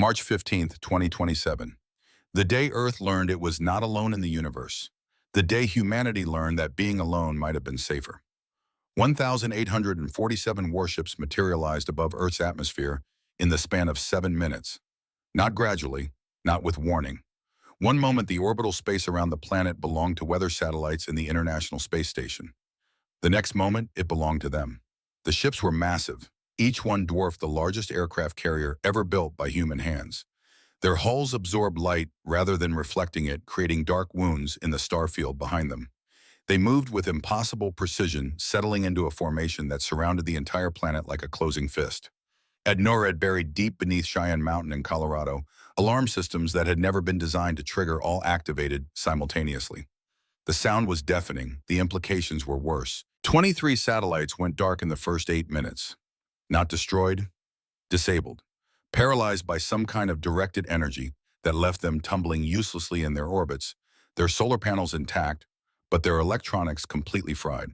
March 15th, 2027. The day Earth learned it was not alone in the universe. The day humanity learned that being alone might have been safer. 1,847 warships materialized above Earth's atmosphere in the span of 7 minutes. Not gradually, not with warning. One moment the orbital space around the planet belonged to weather satellites in the International Space Station. The next moment, it belonged to them. The ships were massive. Each one dwarfed the largest aircraft carrier ever built by human hands. Their hulls absorbed light rather than reflecting it, creating dark wounds in the star field behind them. They moved with impossible precision, settling into a formation that surrounded the entire planet like a closing fist. At NORAD, buried deep beneath Cheyenne Mountain in Colorado, alarm systems that had never been designed to trigger all activated simultaneously. The sound was deafening. The implications were worse. 23 satellites went dark in the first 8 minutes. Not destroyed, disabled, paralyzed by some kind of directed energy that left them tumbling uselessly in their orbits, their solar panels intact, but their electronics completely fried.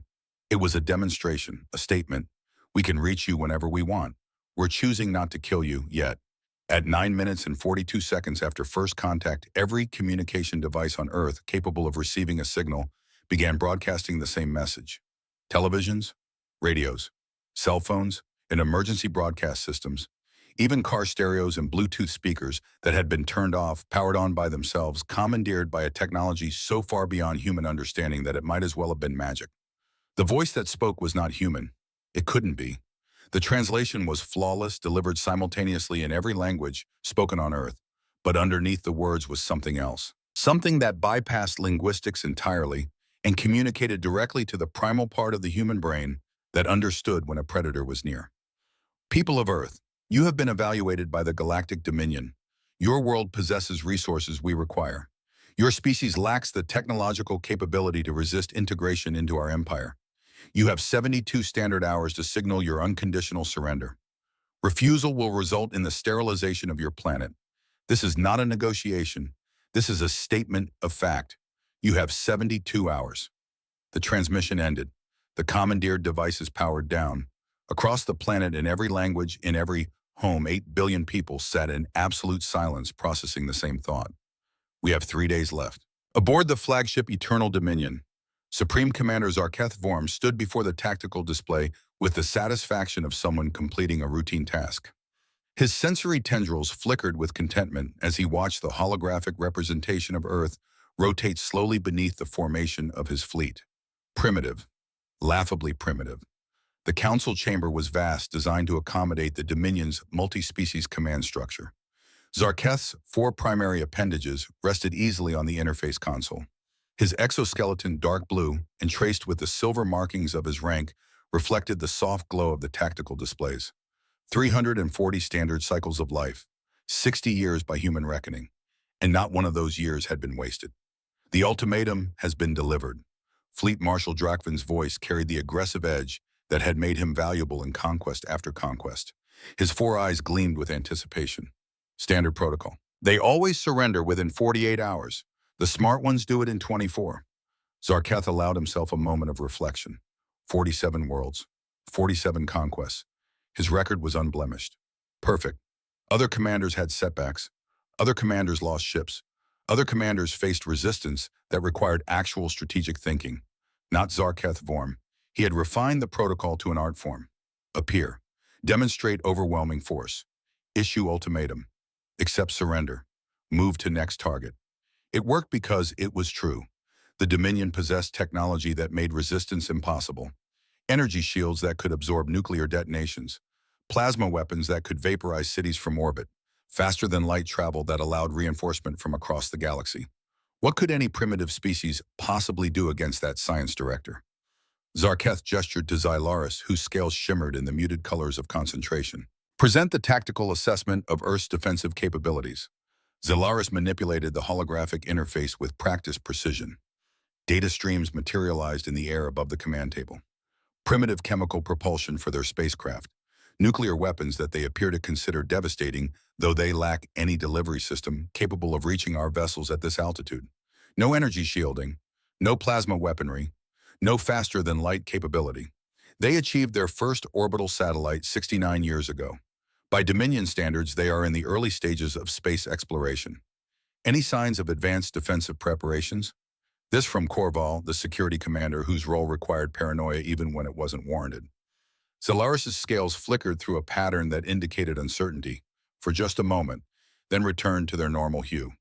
It was a demonstration, a statement. We can reach you whenever we want. We're choosing not to kill you yet. At 9 minutes and 42 seconds after first contact, every communication device on Earth capable of receiving a signal began broadcasting the same message. Televisions, radios, cell phones, and emergency broadcast systems, even car stereos and Bluetooth speakers that had been turned off, powered on by themselves, commandeered by a technology so far beyond human understanding that it might as well have been magic. The voice that spoke was not human. It couldn't be. The translation was flawless, delivered simultaneously in every language spoken on Earth, but underneath the words was something else. Something that bypassed linguistics entirely and communicated directly to the primal part of the human brain that understood when a predator was near. People of Earth, you have been evaluated by the Galactic Dominion. Your world possesses resources we require. Your species lacks the technological capability to resist integration into our empire. You have 72 standard hours to signal your unconditional surrender. Refusal will result in the sterilization of your planet. This is not a negotiation. This is a statement of fact. You have 72 hours. The transmission ended. The commandeered devices powered down. Across the planet, in every language, in every home, 8 billion people sat in absolute silence processing the same thought. We have 3 days left. Aboard the flagship Eternal Dominion, Supreme Commander Zarketh Vorm stood before the tactical display with the satisfaction of someone completing a routine task. His sensory tendrils flickered with contentment as he watched the holographic representation of Earth rotate slowly beneath the formation of his fleet. Primitive, laughably primitive. The council chamber was vast, designed to accommodate the Dominion's multi-species command structure. Zarketh's 4 primary appendages rested easily on the interface console. His exoskeleton, dark blue and traced with the silver markings of his rank, reflected the soft glow of the tactical displays. 340 standard cycles of life, 60 years by human reckoning, and not one of those years had been wasted. The ultimatum has been delivered. Fleet Marshal Drakvin's voice carried the aggressive edge that had made him valuable in conquest after conquest. His 4 eyes gleamed with anticipation. Standard protocol. They always surrender within 48 hours. The smart ones do it in 24. Zarketh allowed himself a moment of reflection. 47 worlds, 47 conquests. His record was unblemished. Perfect. Other commanders had setbacks. Other commanders lost ships. Other commanders faced resistance that required actual strategic thinking. Not Zarketh Vorm. He had refined the protocol to an art form. Appear. Demonstrate overwhelming force. Issue ultimatum. Accept surrender. Move to next target. It worked because it was true. The Dominion possessed technology that made resistance impossible. Energy shields that could absorb nuclear detonations. Plasma weapons that could vaporize cities from orbit. Faster than light travel that allowed reinforcement from across the galaxy. What could any primitive species possibly do against that science director? Zarketh gestured to Xylaris, whose scales shimmered in the muted colors of concentration. Present the tactical assessment of Earth's defensive capabilities. Xylaris manipulated the holographic interface with practiced precision. Data streams materialized in the air above the command table. Primitive chemical propulsion for their spacecraft. Nuclear weapons that they appear to consider devastating, though they lack any delivery system capable of reaching our vessels at this altitude. No energy shielding, no plasma weaponry, no faster-than-light capability. They achieved their first orbital satellite 69 years ago. By Dominion standards, they are in the early stages of space exploration. Any signs of advanced defensive preparations? This from Corval, the security commander whose role required paranoia even when it wasn't warranted. Zolaris' scales flickered through a pattern that indicated uncertainty, for just a moment, then returned to their normal hue.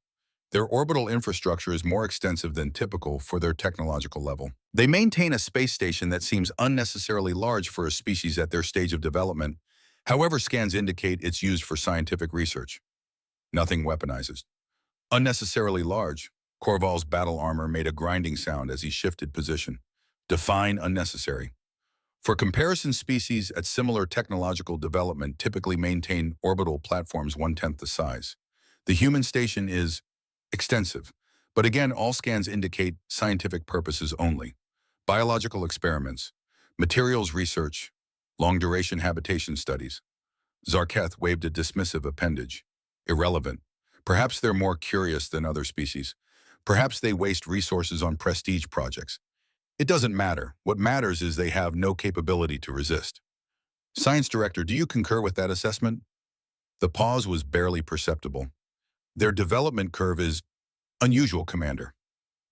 Their orbital infrastructure is more extensive than typical for their technological level. They maintain a space station that seems unnecessarily large for a species at their stage of development. However, scans indicate it's used for scientific research. Nothing weaponizes. Unnecessarily large, Corval's battle armor made a grinding sound as he shifted position. Define unnecessary. For comparison, species at similar technological development typically maintain orbital platforms one-tenth the size. The human station is extensive, but again, all scans indicate scientific purposes only. Biological experiments, materials research, long-duration habitation studies. Zarketh waved a dismissive appendage. Irrelevant. Perhaps they're more curious than other species. Perhaps they waste resources on prestige projects. It doesn't matter. What matters is they have no capability to resist. Science Director, do you concur with that assessment? The pause was barely perceptible. Their development curve is unusual, Commander.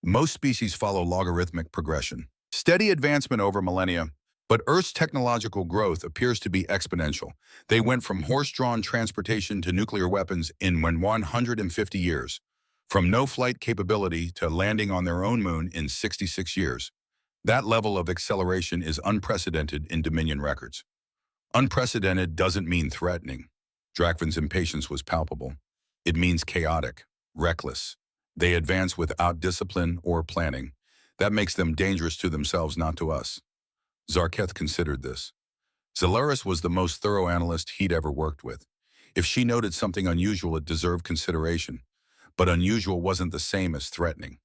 Most species follow logarithmic progression. Steady advancement over millennia, but Earth's technological growth appears to be exponential. They went from horse-drawn transportation to nuclear weapons in 150 years, from no flight capability to landing on their own moon in 66 years. That level of acceleration is unprecedented in Dominion records. Unprecedented doesn't mean threatening. Drakvan's impatience was palpable. It means chaotic, reckless. They advance without discipline or planning. That makes them dangerous to themselves, not to us. Zarketh considered this. Zolaris was the most thorough analyst he'd ever worked with. If she noted something unusual, it deserved consideration. But unusual wasn't the same as threatening.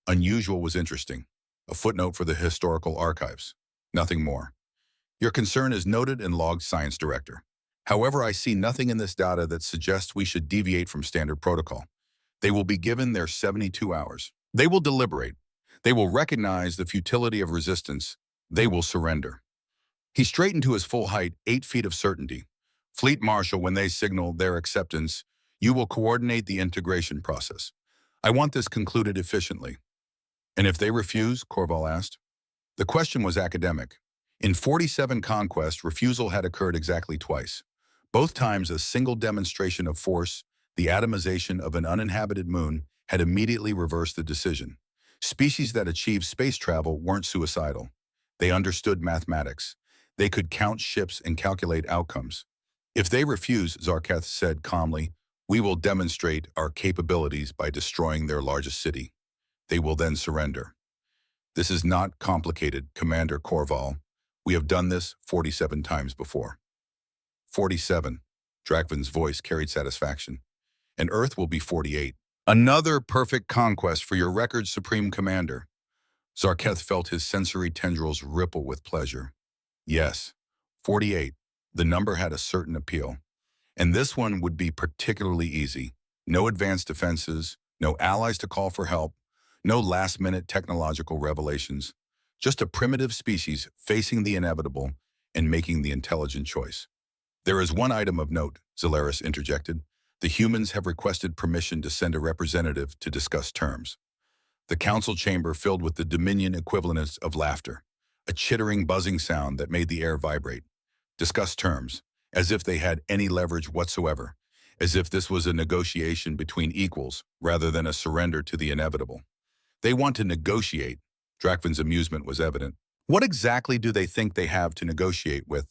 Unusual was interesting. A footnote for the historical archives. Nothing more. Your concern is noted and logged, Science Director. However, I see nothing in this data that suggests we should deviate from standard protocol. They will be given their 72 hours. They will deliberate. They will recognize the futility of resistance. They will surrender. He straightened to his full height, 8 feet of certainty. Fleet Marshal, when they signal their acceptance, you will coordinate the integration process. I want this concluded efficiently. And if they refuse, Corval asked. The question was academic. In 47 conquests, refusal had occurred exactly twice. Both times, a single demonstration of force, the atomization of an uninhabited moon, had immediately reversed the decision. Species that achieved space travel weren't suicidal. They understood mathematics. They could count ships and calculate outcomes. If they refuse, Zarketh said calmly, we will demonstrate our capabilities by destroying their largest city. They will then surrender. This is not complicated, Commander Corval. We have done this 47 times before. 47. Drakvan's voice carried satisfaction. And Earth will be 48. Another perfect conquest for your record, Supreme Commander. Zarketh felt his sensory tendrils ripple with pleasure. Yes, 48. The number had a certain appeal. And this one would be particularly easy. No advanced defenses, no allies to call for help, no last-minute technological revelations. Just a primitive species facing the inevitable and making the intelligent choice. There is one item of note, Zolaris interjected. The humans have requested permission to send a representative to discuss terms. The council chamber filled with the Dominion equivalents of laughter, a chittering, buzzing sound that made the air vibrate. Discuss terms, as if they had any leverage whatsoever, as if this was a negotiation between equals rather than a surrender to the inevitable. They want to negotiate. Drakvan's amusement was evident. What exactly do they think they have to negotiate with?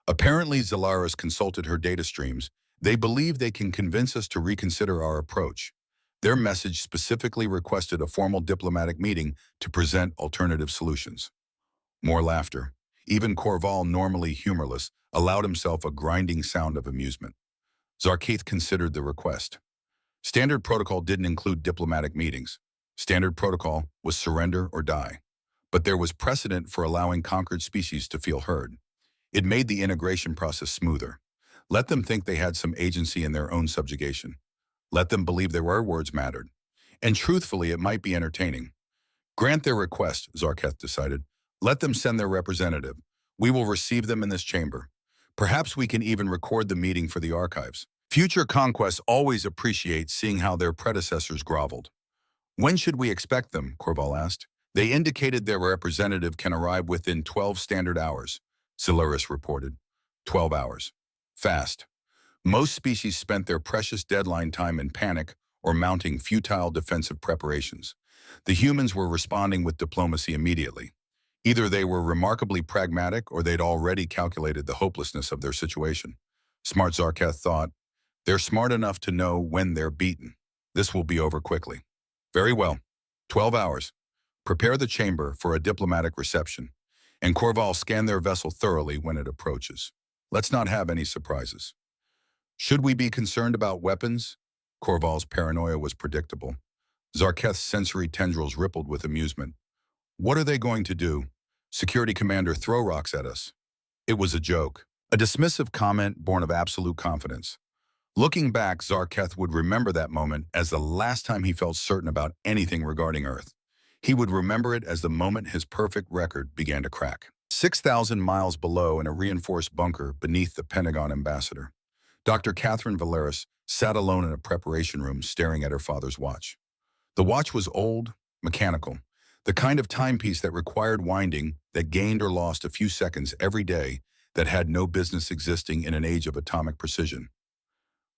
Apparently, Zolaris consulted her data streams. They believe they can convince us to reconsider our approach. Their message specifically requested a formal diplomatic meeting to present alternative solutions. More laughter. Even Corval, normally humorless, allowed himself a grinding sound of amusement. Zarketh considered the request. Standard protocol didn't include diplomatic meetings. Standard protocol was surrender or die. But there was precedent for allowing conquered species to feel heard. It made the integration process smoother. Let them think they had some agency in their own subjugation. Let them believe their words mattered. And truthfully, it might be entertaining. Grant their request, Zarketh decided. Let them send their representative. We will receive them in this chamber. Perhaps we can even record the meeting for the archives. Future conquests always appreciate seeing how their predecessors groveled. When should we expect them? Corval asked. They indicated their representative can arrive within 12 standard hours, Zalaris reported. 12 hours. Fast. Most species spent their precious deadline time in panic or mounting futile defensive preparations. The humans were responding with diplomacy immediately. Either they were remarkably pragmatic or they'd already calculated the hopelessness of their situation. Smart Zarketh thought, they're smart enough to know when they're beaten. This will be over quickly. Very well. 12 hours. Prepare the chamber for a diplomatic reception, and Corval scan their vessel thoroughly when it approaches. Let's not have any surprises. Should we be concerned about weapons? Corval's paranoia was predictable. Zarketh's sensory tendrils rippled with amusement. What are they going to do? Security commander throw rocks at us. It was a joke. A dismissive comment born of absolute confidence. Looking back, Zarketh would remember that moment as the last time he felt certain about anything regarding Earth. He would remember it as the moment his perfect record began to crack. 6,000 miles below in a reinforced bunker beneath the Pentagon ambassador, Dr. Catherine Valeris sat alone in a preparation room staring at her father's watch. The watch was old, mechanical, the kind of timepiece that required winding, that gained or lost a few seconds every day, that had no business existing in an age of atomic precision.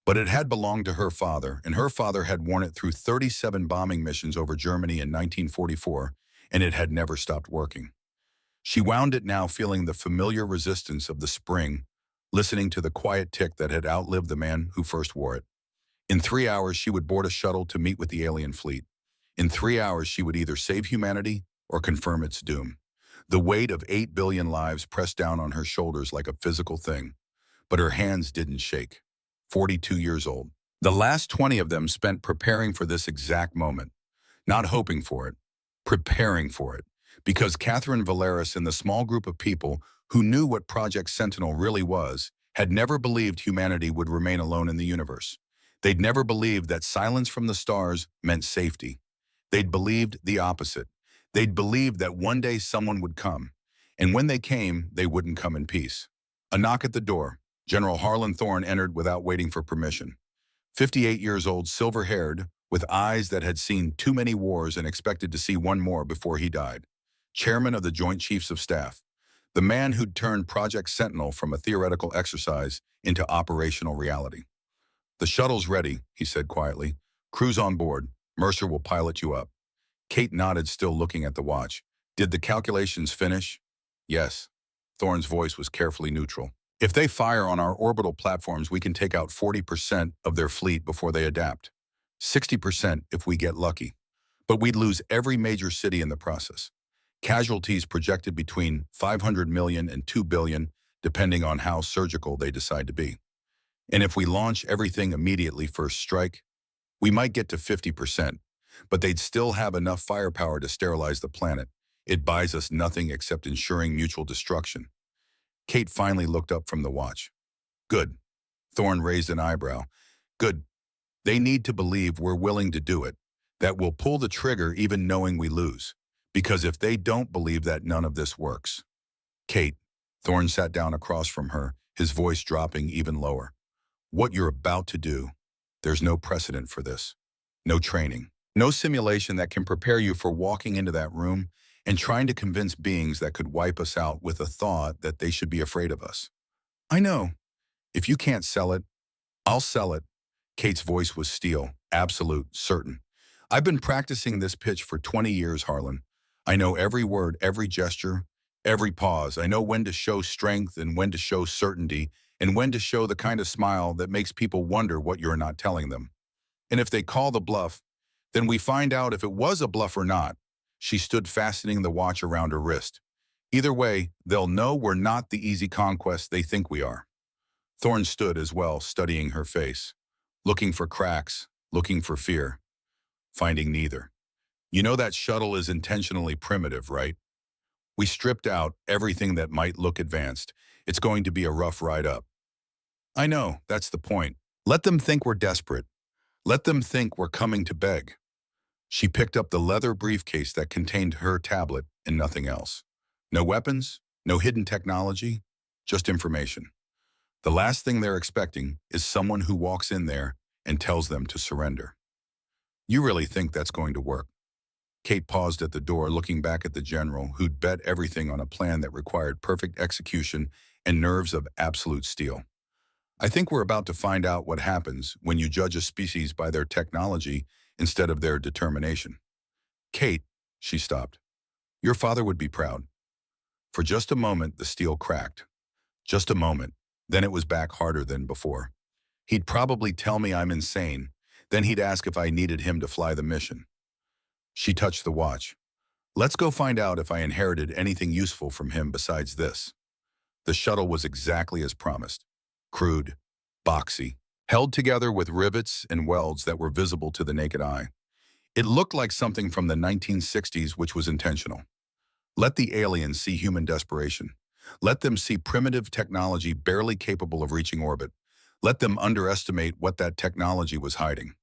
But it had belonged to her father, and her father had worn it through 37 bombing missions over Germany in 1944, and it had never stopped working. She wound it now, feeling the familiar resistance of the spring, listening to the quiet tick that had outlived the man who first wore it. In 3 hours, she would board a shuttle to meet with the alien fleet. In 3 hours, she would either save humanity or confirm its doom. The weight of 8 billion lives pressed down on her shoulders like a physical thing, but her hands didn't shake. 42 years old. The last 20 of them spent preparing for this exact moment. Not hoping for it, preparing for it. Because Catherine Valeris and the small group of people who knew what Project Sentinel really was had never believed humanity would remain alone in the universe. They'd never believed that silence from the stars meant safety. They'd believed the opposite. They'd believed that one day someone would come, and when they came, they wouldn't come in peace. A knock at the door. General Harlan Thorne entered without waiting for permission. 58 years old, silver-haired, with eyes that had seen too many wars and expected to see one more before he died. Chairman of the Joint Chiefs of Staff. The man who'd turned Project Sentinel from a theoretical exercise into operational reality. The shuttle's ready, he said quietly. Crew's on board. Mercer will pilot you up. Kate nodded, still looking at the watch. Did the calculations finish? Yes. Thorne's voice was carefully neutral. If they fire on our orbital platforms, we can take out 40% of their fleet before they adapt. 60% if we get lucky. But we'd lose every major city in the process. Casualties projected between 500 million and 2 billion, depending on how surgical they decide to be. And if we launch everything immediately first strike, we might get to 50%, but they'd still have enough firepower to sterilize the planet. It buys us nothing except ensuring mutual destruction. Kate finally looked up from the watch. Good. Thorne raised an eyebrow. Good. They need to believe we're willing to do it, that we'll pull the trigger even knowing we lose. Because if they don't believe that, none of this works. Kate. Thorne sat down across from her, his voice dropping even lower. What you're about to do, there's no precedent for this. No training. No simulation that can prepare you for walking into that room and trying to convince beings that could wipe us out with a thought that they should be afraid of us. I know. If you can't sell it, I'll sell it. Kate's voice was steel, absolute, certain. I've been practicing this pitch for 20 years, Harlan. I know every word, every gesture, every pause. I know when to show strength and when to show certainty and when to show the kind of smile that makes people wonder what you're not telling them. And if they call the bluff, then we find out if it was a bluff or not. She stood fastening the watch around her wrist. Either way, they'll know we're not the easy conquest they think we are. Thorne stood as well, studying her face, looking for cracks, looking for fear, finding neither. You know that shuttle is intentionally primitive, right? We stripped out everything that might look advanced. It's going to be a rough ride up. I know, that's the point. Let them think we're desperate. Let them think we're coming to beg. She picked up the leather briefcase that contained her tablet and nothing else. No weapons, no hidden technology, just information. The last thing they're expecting is someone who walks in there and tells them to surrender. You really think that's going to work? Kate paused at the door, looking back at the general, who'd bet everything on a plan that required perfect execution and nerves of absolute steel. I think we're about to find out what happens when you judge a species by their technology instead of their determination. Kate, she stopped. Your father would be proud. For just a moment, the steel cracked. Just a moment. Then it was back harder than before. He'd probably tell me I'm insane. Then he'd ask if I needed him to fly the mission. She touched the watch. Let's go find out if I inherited anything useful from him besides this. The shuttle was exactly as promised. Crude, boxy, held together with rivets and welds that were visible to the naked eye. It looked like something from the 1960s, which was intentional. Let the aliens see human desperation. Let them see primitive technology barely capable of reaching orbit. Let them underestimate what that technology was hiding.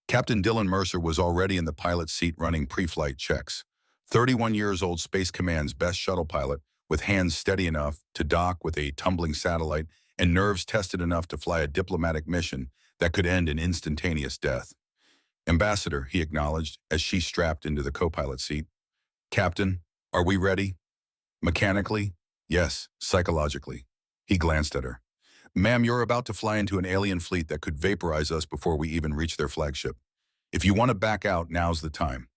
Captain Dylan Mercer was already in the pilot's seat running pre-flight checks. 31 years old, Space Command's best shuttle pilot, with hands steady enough to dock with a tumbling satellite and nerves tested enough to fly a diplomatic mission that could end in instantaneous death. Ambassador, he acknowledged as she strapped into the co-pilot seat. Captain, are we ready? Mechanically? Yes, psychologically. He glanced at her. Ma'am, you're about to fly into an alien fleet that could vaporize us before we even reach their flagship. If you want to back out, now's the time.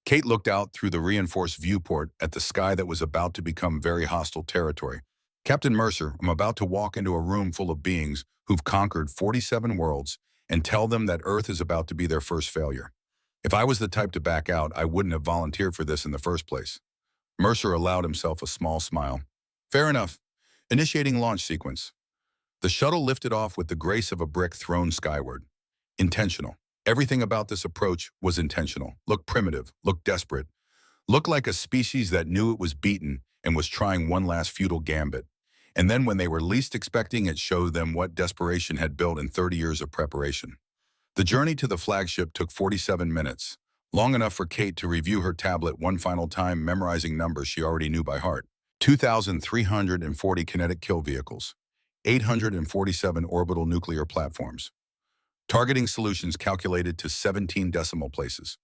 Kate looked out through the reinforced viewport at the sky that was about to become very hostile territory. Captain Mercer, I'm about to walk into a room full of beings who've conquered 47 worlds and tell them that Earth is about to be their first failure. If I was the type to back out, I wouldn't have volunteered for this in the first place. Mercer allowed himself a small smile. Fair enough. Initiating launch sequence. The shuttle lifted off with the grace of a brick thrown skyward. Intentional. Everything about this approach was intentional. Looked primitive, looked desperate, looked like a species that knew it was beaten and was trying one last futile gambit. And then when they were least expecting, it showed them what desperation had built in 30 years of preparation. The journey to the flagship took 47 minutes, long enough for Kate to review her tablet one final time, memorizing numbers she already knew by heart. 2,340 kinetic kill vehicles, 847 orbital nuclear platforms. Targeting solutions calculated to 17 decimal places.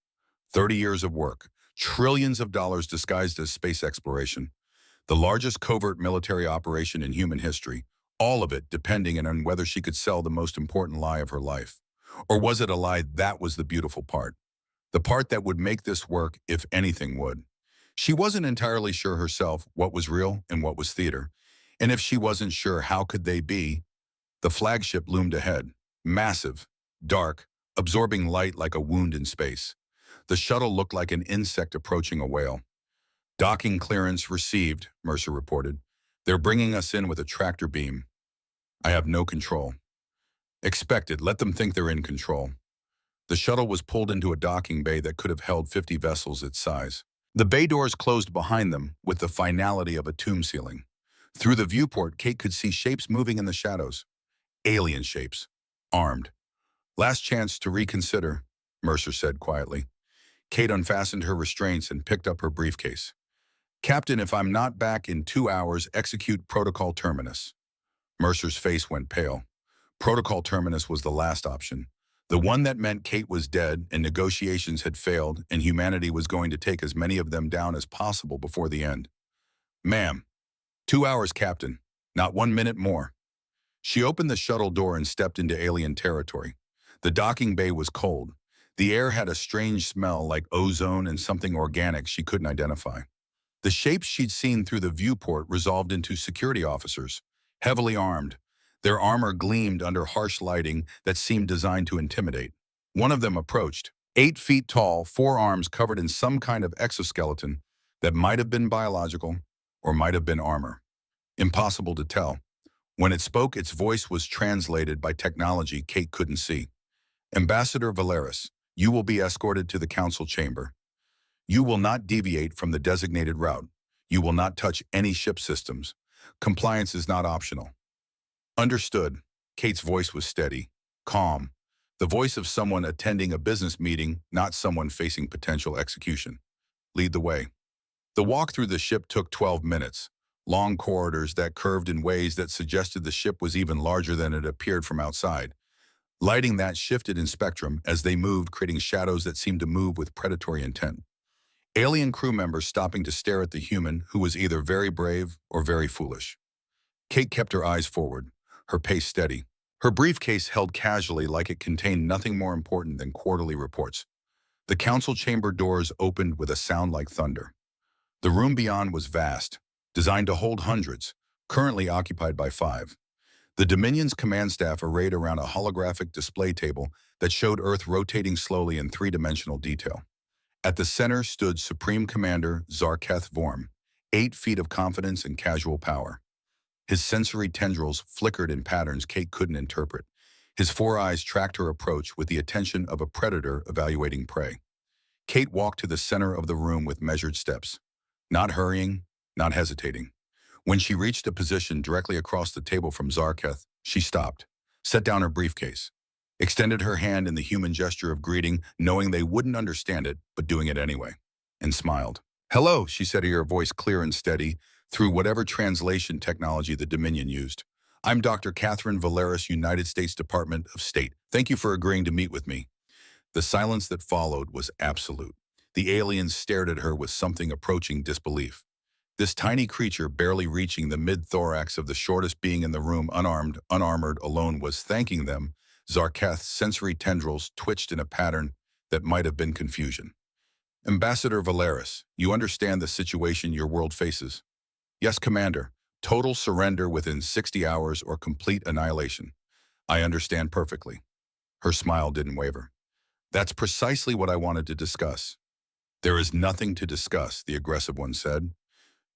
30 years of work, trillions of dollars disguised as space exploration. The largest covert military operation in human history, all of it depending on whether she could sell the most important lie of her life. Or was it a lie that was the beautiful part? The part that would make this work if anything would. She wasn't entirely sure herself what was real and what was theater. And if she wasn't sure, how could they be? The flagship loomed ahead, massive, dark, absorbing light like a wound in space. The shuttle looked like an insect approaching a whale. Docking clearance received, Mercer reported. They're bringing us in with a tractor beam. I have no control. Expected, let them think they're in control. The shuttle was pulled into a docking bay that could have held 50 vessels its size. The bay doors closed behind them with the finality of a tomb ceiling. Through the viewport, Kate could see shapes moving in the shadows. Alien shapes. Armed. Last chance to reconsider, Mercer said quietly. Kate unfastened her restraints and picked up her briefcase. Captain, if I'm not back in 2 hours, execute Protocol Terminus. Mercer's face went pale. Protocol Terminus was the last option. The one that meant Kate was dead and negotiations had failed and humanity was going to take as many of them down as possible before the end. Ma'am, 2 hours, Captain. Not 1 minute more. She opened the shuttle door and stepped into alien territory. The docking bay was cold. The air had a strange smell like ozone and something organic she couldn't identify. The shapes she'd seen through the viewport resolved into security officers, heavily armed. Their armor gleamed under harsh lighting that seemed designed to intimidate. One of them approached, 8 feet tall, 4 arms covered in some kind of exoskeleton that might have been biological or might have been armor. Impossible to tell. When it spoke, its voice was translated by technology Kate couldn't see. Ambassador Valeris, you will be escorted to the council chamber. You will not deviate from the designated route. You will not touch any ship systems. Compliance is not optional. Understood. Kate's voice was steady, calm. The voice of someone attending a business meeting, not someone facing potential execution. Lead the way. The walk through the ship took 12 minutes, long corridors that curved in ways that suggested the ship was even larger than it appeared from outside. Lighting that shifted in spectrum as they moved, creating shadows that seemed to move with predatory intent. Alien crew members stopping to stare at the human who was either very brave or very foolish. Kate kept her eyes forward, her pace steady. Her briefcase held casually like it contained nothing more important than quarterly reports. The council chamber doors opened with a sound like thunder. The room beyond was vast, designed to hold hundreds, currently occupied by 5. The Dominion's command staff arrayed around a holographic display table that showed Earth rotating slowly in 3-dimensional detail. At the center stood Supreme Commander Zarketh Vorm, 8 feet of confidence and casual power. His sensory tendrils flickered in patterns Kate couldn't interpret. His 4 eyes tracked her approach with the attention of a predator evaluating prey. Kate walked to the center of the room with measured steps, not hurrying, not hesitating. When she reached a position directly across the table from Zarketh, she stopped, set down her briefcase, extended her hand in the human gesture of greeting, knowing they wouldn't understand it, but doing it anyway, and smiled. "Hello," she said, her voice clear and steady, through whatever translation technology the Dominion used. "I'm Dr. Catherine Valeris, United States Department of State. Thank you for agreeing to meet with me." The silence that followed was absolute. The aliens stared at her with something approaching disbelief. This tiny creature, barely reaching the mid-thorax of the shortest being in the room, unarmed, unarmored, alone, was thanking them. Zarketh's sensory tendrils twitched in a pattern that might have been confusion. "Ambassador Valeris, you understand the situation your world faces?" "Yes, Commander. Total surrender within 60 hours or complete annihilation." "I understand perfectly." Her smile didn't waver. "That's precisely what I wanted to discuss." "There is nothing to discuss," the aggressive one said.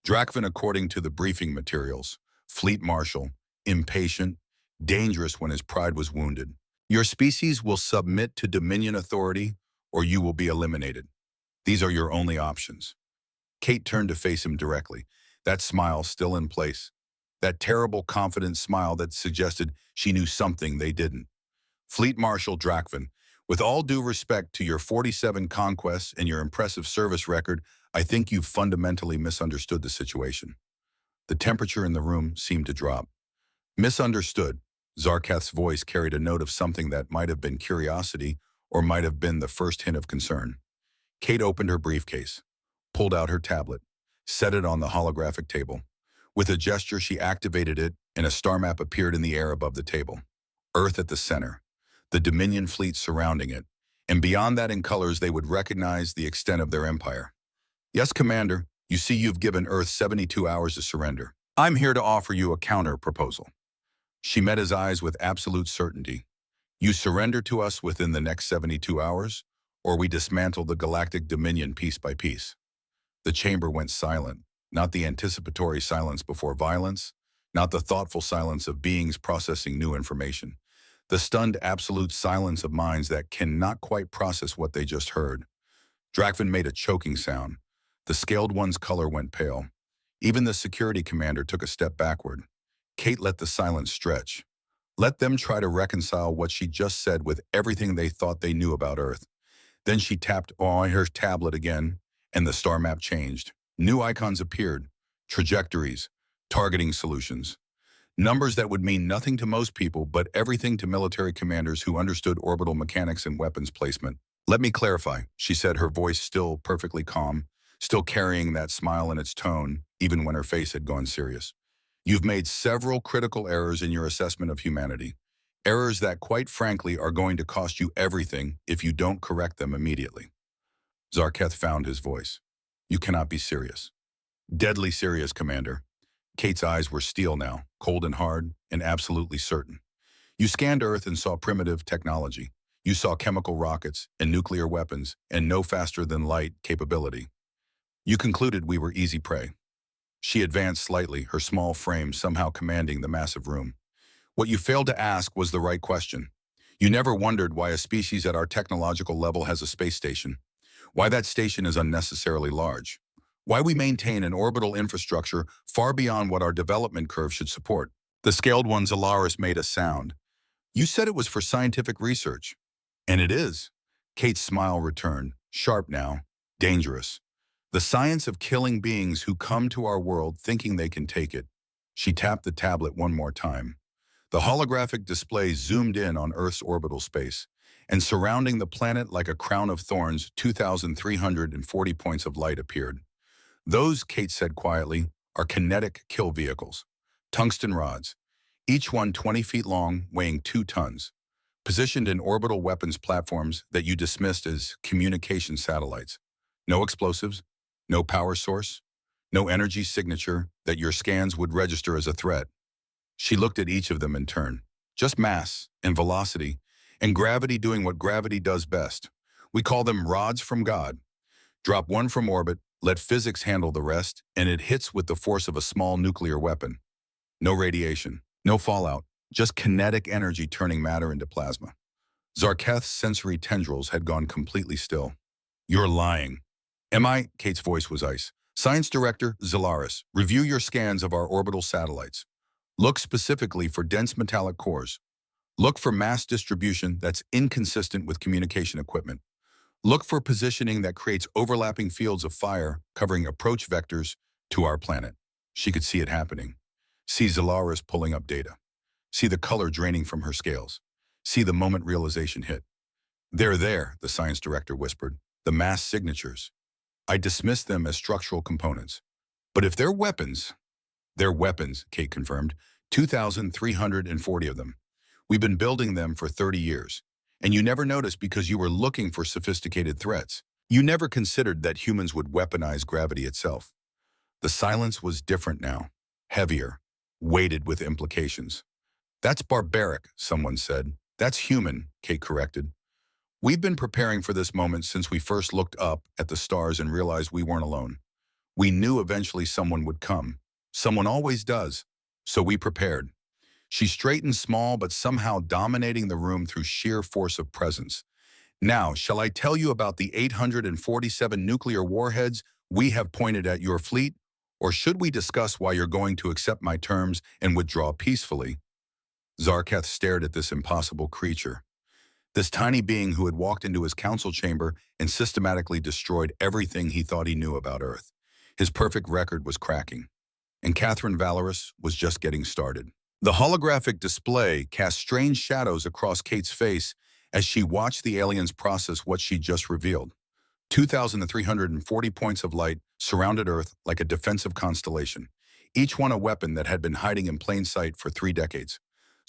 Drakvin, according to the briefing materials, Fleet Marshal, impatient, dangerous when his pride was wounded. "Your species will submit to Dominion authority or you will be eliminated. These are your only options." Kate turned to face him directly, that smile still in place. That terrible, confident smile that suggested she knew something they didn't. "Fleet Marshal Drakvin, with all due respect to your 47 conquests and your impressive service record, I think you've fundamentally misunderstood the situation." The temperature in the room seemed to drop. "Misunderstood." Zarketh's voice carried a note of something that might have been curiosity or might have been the first hint of concern. Kate opened her briefcase, pulled out her tablet, set it on the holographic table. With a gesture, she activated it, and a star map appeared in the air above the table. Earth at the center, the Dominion fleet surrounding it, and beyond that in colors they would recognize the extent of their empire. "Yes, Commander, you see you've given Earth 72 hours to surrender. I'm here to offer you a counter-proposal." She met his eyes with absolute certainty. "You surrender to us within the next 72 hours, or we dismantle the Galactic Dominion piece by piece." The chamber went silent, not the anticipatory silence before violence, not the thoughtful silence of beings processing new information. The stunned absolute silence of minds that cannot quite process what they just heard. Drakvin made a choking sound. The Scaled One's color went pale. Even the security commander took a step backward. Kate let the silence stretch. Let them try to reconcile what she just said with everything they thought they knew about Earth. Then she tapped on her tablet again, and the star map changed. New icons appeared, trajectories, targeting solutions. Numbers that would mean nothing to most people, but everything to military commanders who understood orbital mechanics and weapons placement. "Let me clarify," she said, her voice still perfectly calm, still carrying that smile in its tone, even when her face had gone serious. "You've made several critical errors in your assessment of humanity. Errors that, quite frankly, are going to cost you everything if you don't correct them immediately." Zarketh found his voice. "You cannot be serious." "Deadly serious, Commander." Kate's eyes were steel now, cold and hard, and absolutely certain. "You scanned Earth and saw primitive technology. You saw chemical rockets and nuclear weapons and no faster than light capability. You concluded we were easy prey." She advanced slightly, her small frame somehow commanding the massive room. "What you failed to ask was the right question. You never wondered why a species at our technological level has a space station, why that station is unnecessarily large, why we maintain an orbital infrastructure far beyond what our development curve should support." The Scaled One's Alaris made a sound. "You said it was for scientific research." "And it is." Kate's smile returned, sharp now, dangerous. The science of killing beings who come to our world thinking they can take it. She tapped the tablet one more time. The holographic display zoomed in on Earth's orbital space, and surrounding the planet like a crown of thorns, 2,340 points of light appeared. Those, Kate said quietly, are kinetic kill vehicles. Tungsten rods, each one 20 feet long, weighing 2 tons, positioned in orbital weapons platforms that you dismissed as communication satellites. No explosives, no power source, no energy signature that your scans would register as a threat. She looked at each of them in turn. Just mass and velocity, and gravity doing what gravity does best. We call them rods from God. Drop one from orbit, let physics handle the rest, and it hits with the force of a small nuclear weapon. No radiation, no fallout, just kinetic energy turning matter into plasma. Zarketh's sensory tendrils had gone completely still. You're lying. Am I? Kate's voice was ice. Science Director Zalaris, review your scans of our orbital satellites. Look specifically for dense metallic cores. Look for mass distribution that's inconsistent with communication equipment. Look for positioning that creates overlapping fields of fire covering approach vectors to our planet. She could see it happening. See Zalaris pulling up data. See the color draining from her scales. See the moment realization hit. They're there, the science director whispered. The mass signatures. I dismiss them as structural components. But if they're weapons, Kate confirmed. 2,340 of them. We've been building them for 30 years. And you never noticed because you were looking for sophisticated threats. You never considered that humans would weaponize gravity itself. The silence was different now. Heavier. Weighted with implications. That's barbaric, someone said. That's human, Kate corrected. We've been preparing for this moment since we first looked up at the stars and realized we weren't alone. We knew eventually someone would come. Someone always does. So we prepared. She straightened small but somehow dominating the room through sheer force of presence. Now, shall I tell you about the 847 nuclear warheads we have pointed at your fleet? Or should we discuss why you're going to accept my terms and withdraw peacefully? Zarketh stared at this impossible creature. This tiny being who had walked into his council chamber and systematically destroyed everything he thought he knew about Earth. His perfect record was cracking. And Catherine Valoris was just getting started. The holographic display cast strange shadows across Kate's face as she watched the aliens process what she just revealed. 2,340 points of light surrounded Earth like a defensive constellation, each one a weapon that had been hiding in plain sight for 3 decades.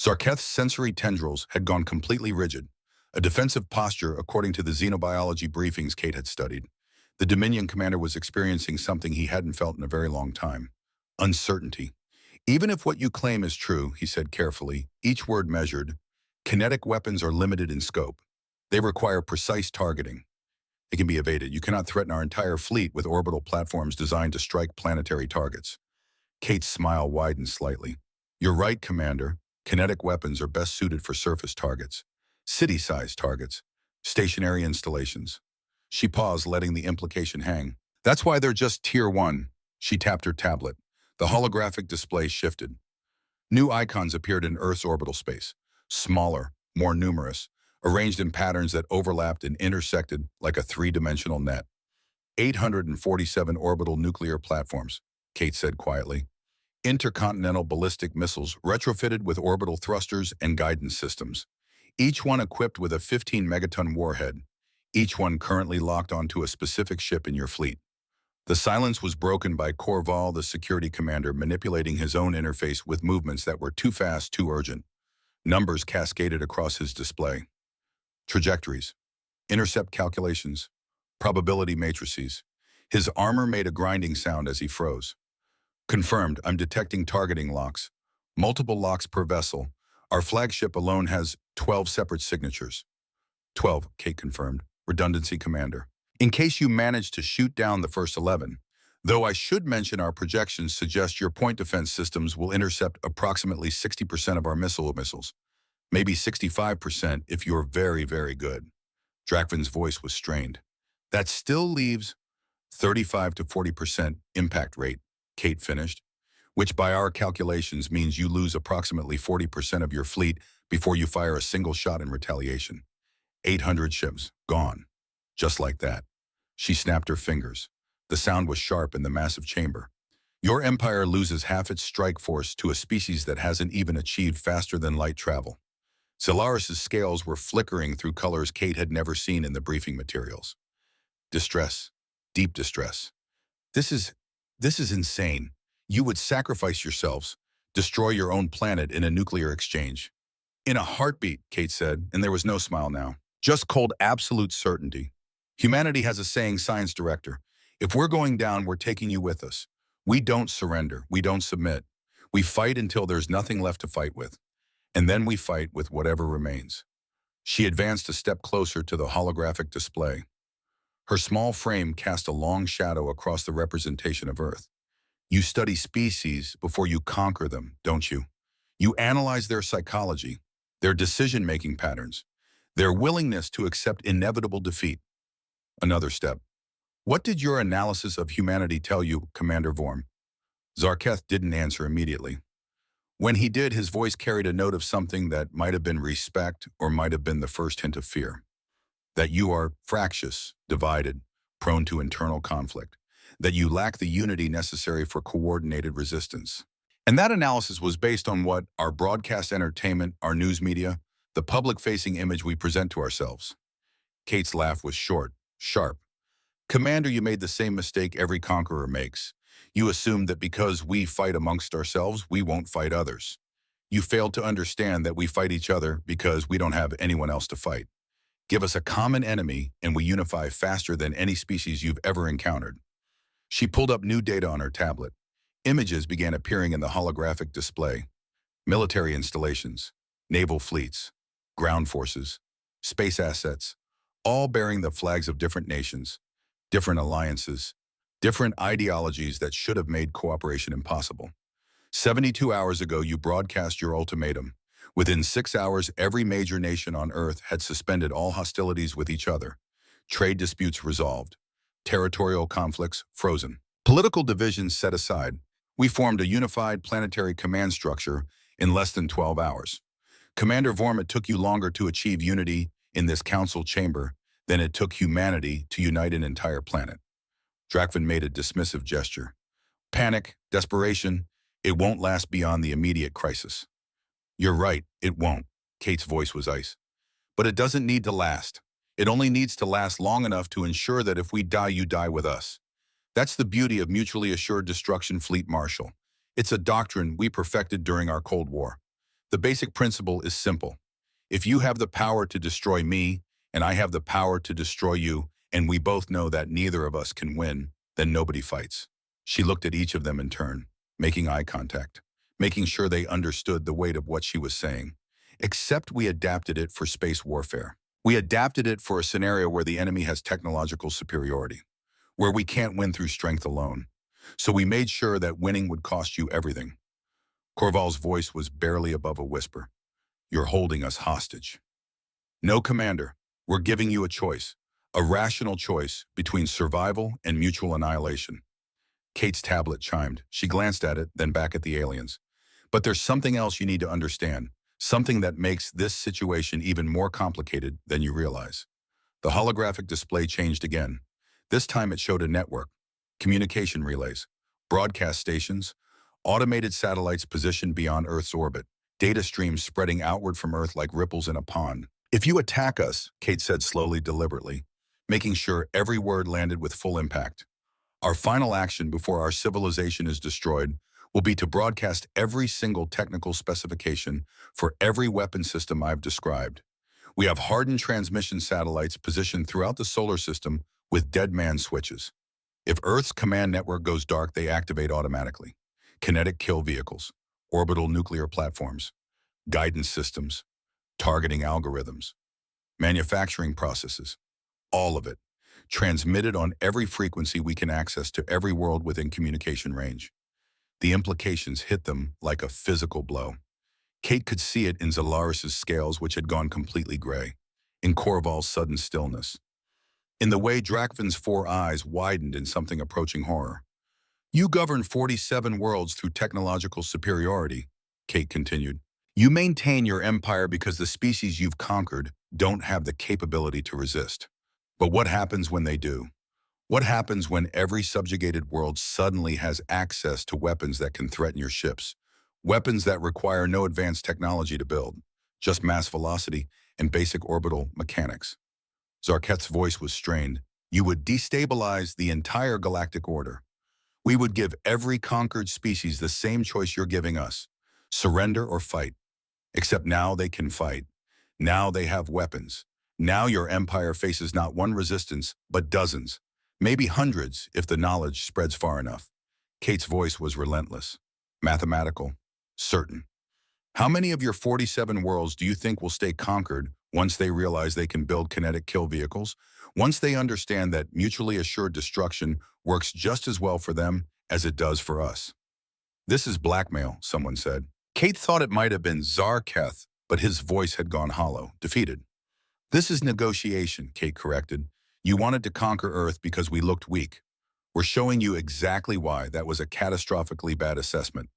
Zarketh's sensory tendrils had gone completely rigid, a defensive posture according to the xenobiology briefings Kate had studied. The Dominion commander was experiencing something he hadn't felt in a very long time. Uncertainty. Even if what you claim is true, he said carefully, each word measured, kinetic weapons are limited in scope. They require precise targeting. It can be evaded. You cannot threaten our entire fleet with orbital platforms designed to strike planetary targets. Kate's smile widened slightly. You're right, Commander. Kinetic weapons are best suited for surface targets, city-sized targets, stationary installations. She paused, letting the implication hang. That's why they're just Tier 1. She tapped her tablet. The holographic display shifted. New icons appeared in Earth's orbital space, smaller, more numerous, arranged in patterns that overlapped and intersected like a 3-dimensional net. 847 orbital nuclear platforms, Kate said quietly. Intercontinental ballistic missiles retrofitted with orbital thrusters and guidance systems. Each one equipped with a 15-megaton warhead. Each one currently locked onto a specific ship in your fleet. The silence was broken by Corval, the security commander, manipulating his own interface with movements that were too fast, too urgent. Numbers cascaded across his display. Trajectories, intercept calculations, probability matrices. His armor made a grinding sound as he froze. Confirmed, I'm detecting targeting locks. Multiple locks per vessel. Our flagship alone has 12 separate signatures. 12, Kate confirmed. Redundancy commander. In case you manage to shoot down the first 11. Though I should mention our projections suggest your point defense systems will intercept approximately 60% of our missiles. Maybe 65% if you're very, very good. Drakvin's voice was strained. That still leaves 35 to 40% impact rate, Kate finished, which by our calculations means you lose approximately 40% of your fleet before you fire a single shot in retaliation. 800 ships, gone. Just like that. She snapped her fingers. The sound was sharp in the massive chamber. Your empire loses half its strike force to a species that hasn't even achieved faster than light travel. Zolaris's scales were flickering through colors Kate had never seen in the briefing materials. Distress. Deep distress. This is... this is insane. You would sacrifice yourselves, destroy your own planet in a nuclear exchange. In a heartbeat, Kate said, and there was no smile now. Just cold, absolute certainty. Humanity has a saying, science director. If we're going down, we're taking you with us. We don't surrender. We don't submit. We fight until there's nothing left to fight with. And then we fight with whatever remains. She advanced a step closer to the holographic display. Her small frame cast a long shadow across the representation of Earth. You study species before you conquer them, don't you? You analyze their psychology, their decision-making patterns, their willingness to accept inevitable defeat. Another step. What did your analysis of humanity tell you, Commander Vorm? Zarketh didn't answer immediately. When he did, his voice carried a note of something that might have been respect or might have been the first hint of fear. That you are fractious, divided, prone to internal conflict. That you lack the unity necessary for coordinated resistance. And that analysis was based on what? Our broadcast entertainment, our news media, the public-facing image we present to ourselves. Kate's laugh was short, sharp. Commander, you made the same mistake every conqueror makes. You assumed that because we fight amongst ourselves, we won't fight others. You failed to understand that we fight each other because we don't have anyone else to fight. Give us a common enemy and we unify faster than any species you've ever encountered. She pulled up new data on her tablet. Images began appearing in the holographic display. Military installations, naval fleets, ground forces, space assets, all bearing the flags of different nations, different alliances, different ideologies that should have made cooperation impossible. 72 hours ago, you broadcast your ultimatum. Within 6 hours, every major nation on Earth had suspended all hostilities with each other. Trade disputes resolved. Territorial conflicts frozen. Political divisions set aside. We formed a unified planetary command structure in less than 12 hours. Commander Vorm, it took you longer to achieve unity in this council chamber than it took humanity to unite an entire planet. Drakvin made a dismissive gesture. Panic, desperation, it won't last beyond the immediate crisis. You're right, it won't. Kate's voice was ice. But it doesn't need to last. It only needs to last long enough to ensure that if we die, you die with us. That's the beauty of mutually assured destruction, Fleet Marshal. It's a doctrine we perfected during our Cold War. The basic principle is simple. If you have the power to destroy me, and I have the power to destroy you, and we both know that neither of us can win, then nobody fights. She looked at each of them in turn, making eye contact, making sure they understood the weight of what she was saying. Except we adapted it for space warfare. We adapted it for a scenario where the enemy has technological superiority, where we can't win through strength alone. So we made sure that winning would cost you everything. Korval's voice was barely above a whisper. You're holding us hostage. No, Commander, we're giving you a choice, a rational choice between survival and mutual annihilation. Kate's tablet chimed. She glanced at it, then back at the aliens. But there's something else you need to understand, something that makes this situation even more complicated than you realize. The holographic display changed again. This time it showed a network, communication relays, broadcast stations, automated satellites positioned beyond Earth's orbit, data streams spreading outward from Earth like ripples in a pond. If you attack us, Kate said slowly, deliberately, making sure every word landed with full impact. Our final action before our civilization is destroyed will be to broadcast every single technical specification for every weapon system I've described. We have hardened transmission satellites positioned throughout the solar system with dead man switches. If Earth's command network goes dark, they activate automatically. Kinetic kill vehicles, orbital nuclear platforms, guidance systems, targeting algorithms, manufacturing processes, all of it, transmitted on every frequency we can access to every world within communication range. The implications hit them like a physical blow. Kate could see it in Zolaris's scales, which had gone completely gray, in Korval's sudden stillness, in the way Drakvin's 4 eyes widened in something approaching horror. You govern 47 worlds through technological superiority, Kate continued. You maintain your empire because the species you've conquered don't have the capability to resist. But what happens when they do? What happens when every subjugated world suddenly has access to weapons that can threaten your ships? Weapons that require no advanced technology to build, just mass velocity and basic orbital mechanics. Zarketh's voice was strained. You would destabilize the entire galactic order. We would give every conquered species the same choice you're giving us. Surrender or fight. Except now they can fight. Now they have weapons. Now your empire faces not one resistance, but dozens. Maybe hundreds if the knowledge spreads far enough. Kate's voice was relentless. Mathematical. Certain. How many of your 47 worlds do you think will stay conquered once they realize they can build kinetic kill vehicles? Once they understand that mutually assured destruction works just as well for them as it does for us? This is blackmail, someone said. Kate thought it might have been Zarketh, but his voice had gone hollow, defeated. This is negotiation, Kate corrected. You wanted to conquer Earth because we looked weak. We're showing you exactly why that was a catastrophically bad assessment.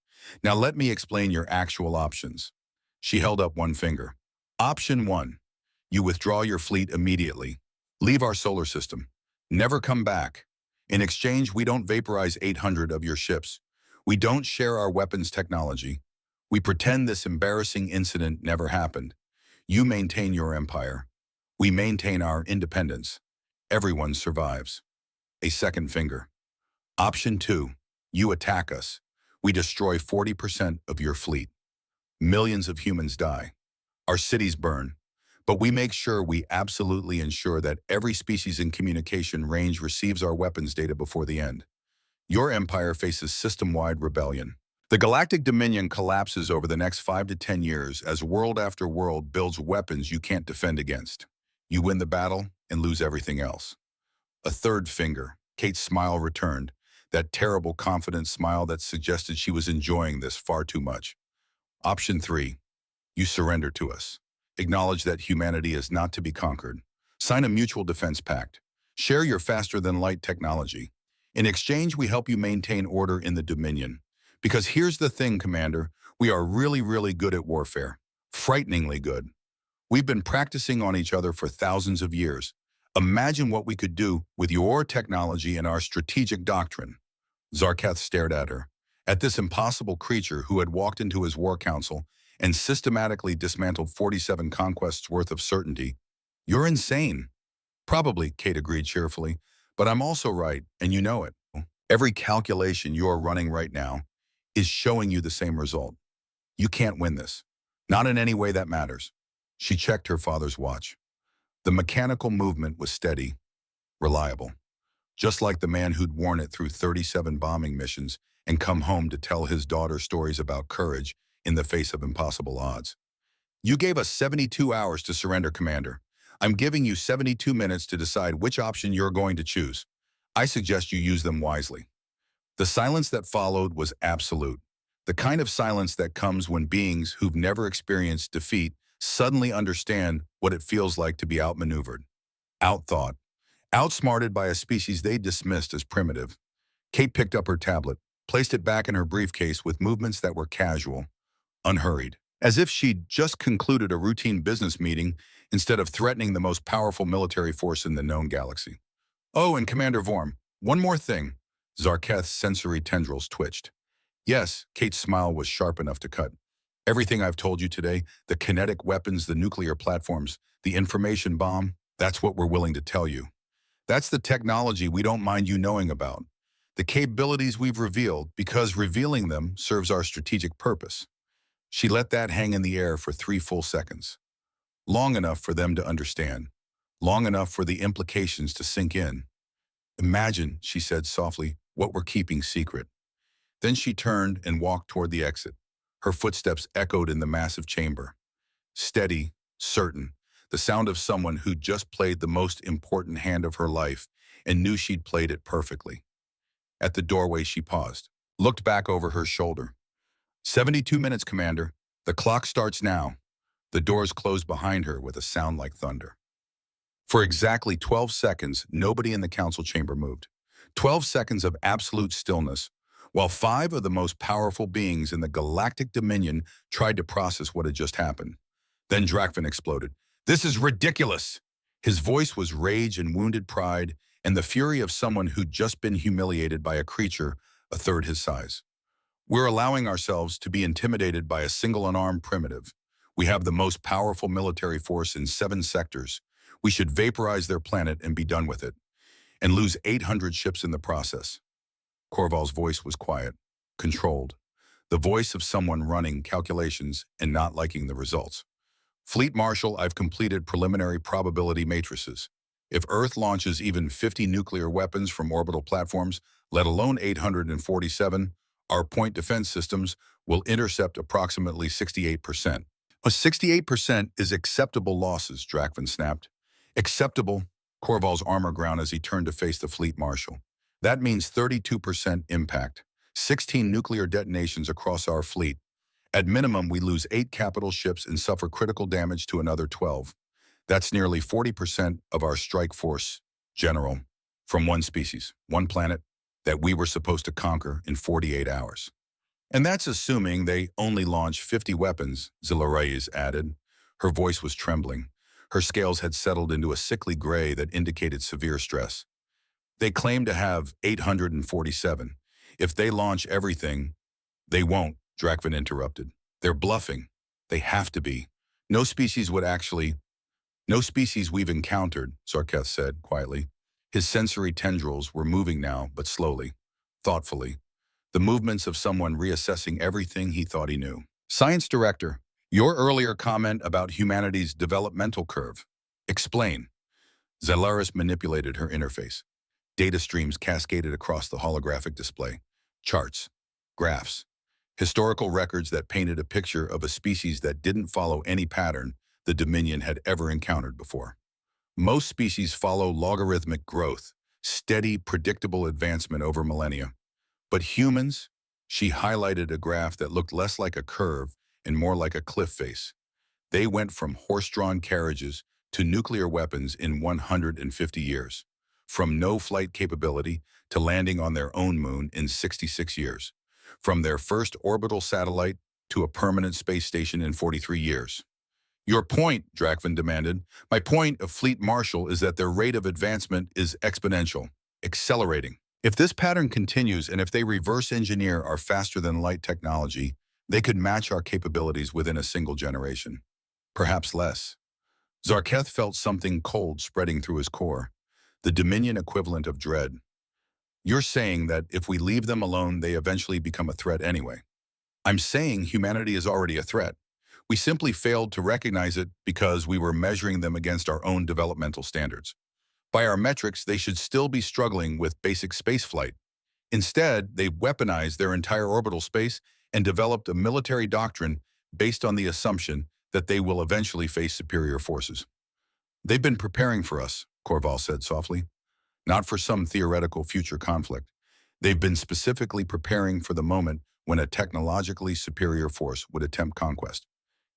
Now let me explain your actual options. She held up one finger. Option 1. You withdraw your fleet immediately. Leave our solar system. Never come back. In exchange, we don't vaporize 800 of your ships. We don't share our weapons technology. We pretend this embarrassing incident never happened. You maintain your empire. We maintain our independence. Everyone survives. A second finger. Option 2. You attack us. We destroy 40% of your fleet. Millions of humans die. Our cities burn. But we make sure we absolutely ensure that every species in communication range receives our weapons data before the end. Your empire faces system-wide rebellion. The Galactic Dominion collapses over the next 5 to 10 years as world after world builds weapons you can't defend against. You win the battle and lose everything else. A third finger. Kate's smile returned, that terrible, confident smile that suggested she was enjoying this far too much. Option 3. You surrender to us. Acknowledge that humanity is not to be conquered. Sign a mutual defense pact. Share your faster-than-light technology. In exchange, we help you maintain order in the Dominion. Because here's the thing, Commander, we are really, really good at warfare. Frighteningly good. We've been practicing on each other for thousands of years. Imagine what we could do with your technology and our strategic doctrine. Zarketh stared at her, at this impossible creature who had walked into his war council and systematically dismantled 47 conquests worth of certainty. You're insane. Probably, Kate agreed cheerfully, but I'm also right, and you know it. Every calculation you're running right now is showing you the same result. You can't win this. Not in any way that matters. She checked her father's watch. The mechanical movement was steady, reliable, just like the man who'd worn it through 37 bombing missions and come home to tell his daughter stories about courage in the face of impossible odds. You gave us 72 hours to surrender, Commander. I'm giving you 72 minutes to decide which option you're going to choose. I suggest you use them wisely. The silence that followed was absolute, the kind of silence that comes when beings who've never experienced defeat suddenly understand what it feels like to be outmaneuvered, outthought, outsmarted by a species they dismissed as primitive. Kate picked up her tablet, placed it back in her briefcase with movements that were casual, unhurried, as if she'd just concluded a routine business meeting instead of threatening the most powerful military force in the known galaxy. Oh, and Commander Vorm, one more thing. Zarketh's sensory tendrils twitched. Yes, Kate's smile was sharp enough to cut. Everything I've told you today, the kinetic weapons, the nuclear platforms, the information bomb, that's what we're willing to tell you. That's the technology we don't mind you knowing about. The capabilities we've revealed, because revealing them serves our strategic purpose. She let that hang in the air for 3 full seconds. Long enough for them to understand. Long enough for the implications to sink in. Imagine, she said softly, what we're keeping secret. Then she turned and walked toward the exit. Her footsteps echoed in the massive chamber. Steady, certain, the sound of someone who'd just played the most important hand of her life and knew she'd played it perfectly. At the doorway, she paused, looked back over her shoulder. 72 minutes, Commander. The clock starts now. The doors closed behind her with a sound like thunder. For exactly 12 seconds, nobody in the council chamber moved. 12 seconds of absolute stillness, while 5 of the most powerful beings in the Galactic Dominion tried to process what had just happened. Then Drakvin exploded. This is ridiculous! His voice was rage and wounded pride, and the fury of someone who'd just been humiliated by a creature a third his size. We're allowing ourselves to be intimidated by a single unarmed primitive. We have the most powerful military force in 7 sectors. We should vaporize their planet and be done with it, and lose 800 ships in the process. Corval's voice was quiet, controlled, the voice of someone running calculations and not liking the results. Fleet Marshal, I've completed preliminary probability matrices. If Earth launches even 50 nuclear weapons from orbital platforms, let alone 847, our point defense systems will intercept approximately 68%. A 68% is acceptable losses, Drakvin snapped. Acceptable, Corval's armor ground as he turned to face the Fleet Marshal. That means 32% impact, 16 nuclear detonations across our fleet. At minimum, we lose 8 capital ships and suffer critical damage to another 12. That's nearly 40% of our strike force, General, from one species, one planet, that we were supposed to conquer in 48 hours. And that's assuming they only launch 50 weapons, Zilla Reyes added. Her voice was trembling. Her scales had settled into a sickly gray that indicated severe stress. They claim to have 847. If they launch everything, they won't, Drakvin interrupted. They're bluffing. They have to be. No species we've encountered, Zarketh said quietly. His sensory tendrils were moving now, but slowly, thoughtfully. The movements of someone reassessing everything he thought he knew. Science Director, your earlier comment about humanity's developmental curve. Explain. Zelaris manipulated her interface. Data streams cascaded across the holographic display. Charts, graphs, historical records that painted a picture of a species that didn't follow any pattern the Dominion had ever encountered before. Most species follow logarithmic growth, steady, predictable advancement over millennia. But humans, she highlighted a graph that looked less like a curve and more like a cliff face. They went from horse-drawn carriages to nuclear weapons in 150 years, from no flight capability to landing on their own moon in 66 years, from their first orbital satellite to a permanent space station in 43 years. Your point, Drakvin demanded. My point of Fleet Marshal is that their rate of advancement is exponential, accelerating. If this pattern continues and if they reverse engineer our faster-than-light technology, they could match our capabilities within a single generation. Perhaps less. Zarketh felt something cold spreading through his core, the Dominion equivalent of dread. You're saying that if we leave them alone, they eventually become a threat anyway. I'm saying humanity is already a threat. We simply failed to recognize it because we were measuring them against our own developmental standards. By our metrics, they should still be struggling with basic spaceflight. Instead, they've weaponized their entire orbital space and developed a military doctrine based on the assumption that they will eventually face superior forces. They've been preparing for us, Corval said softly. Not for some theoretical future conflict. They've been specifically preparing for the moment when a technologically superior force would attempt conquest.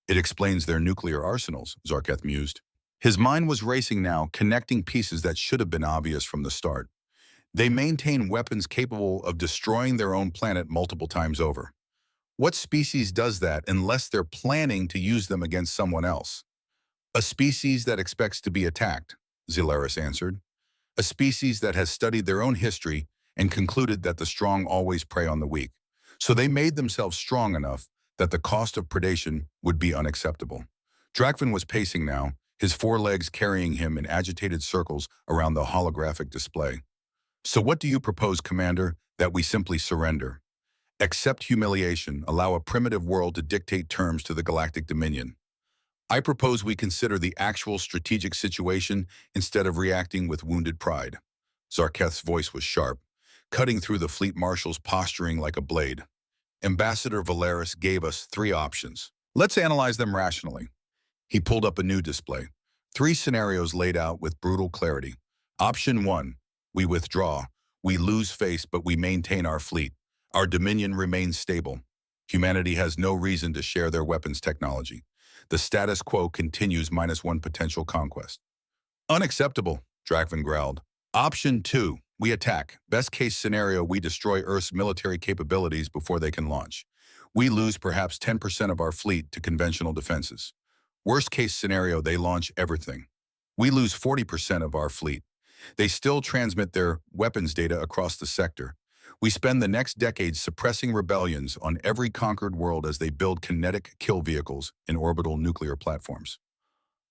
It explains their nuclear arsenals, Zarketh mused. His mind was racing now, connecting pieces that should have been obvious from the start. They maintain weapons capable of destroying their own planet multiple times over. What species does that unless they're planning to use them against someone else? A species that expects to be attacked, Zelaris answered. A species that has studied their own history and concluded that the strong always prey on the weak. So they made themselves strong enough that the cost of predation would be unacceptable. Drakvin was pacing now, his forelegs carrying him in agitated circles around the holographic display. So what do you propose, Commander, that we simply surrender? Accept humiliation, allow a primitive world to dictate terms to the Galactic Dominion. I propose we consider the actual strategic situation instead of reacting with wounded pride. Zarketh's voice was sharp, cutting through the Fleet Marshal's posturing like a blade. Ambassador Valeris gave us 3 options. Let's analyze them rationally. He pulled up a new display. 3 scenarios laid out with brutal clarity. Option 1, we withdraw. We lose face, but we maintain our fleet. Our dominion remains stable. Humanity has no reason to share their weapons technology. The status quo continues -1 potential conquest. Unacceptable, Drakvin growled. Option 2, we attack. Best case scenario, we destroy Earth's military capabilities before they can launch. We lose perhaps 10% of our fleet to conventional defenses. Worst case scenario, they launch everything. We lose 40% of our fleet. They still transmit their weapons data across the sector. We spend the next decades suppressing rebellions on every conquered world as they build kinetic kill vehicles in orbital nuclear platforms.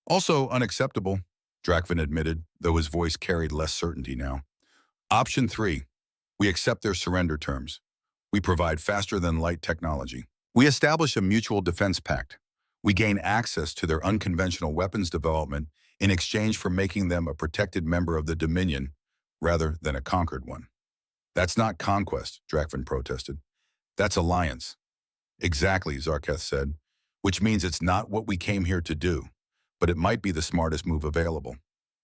Also unacceptable, Drakvin admitted, though his voice carried less certainty now. Option 3. We accept their surrender terms. We provide faster-than-light technology. We establish a mutual defense pact. We gain access to their unconventional weapons development in exchange for making them a protected member of the Dominion rather than a conquered one. That's not conquest, Drakvin protested. That's alliance. Exactly, Zarketh said, which means it's not what we came here to do, but it might be the smartest move available.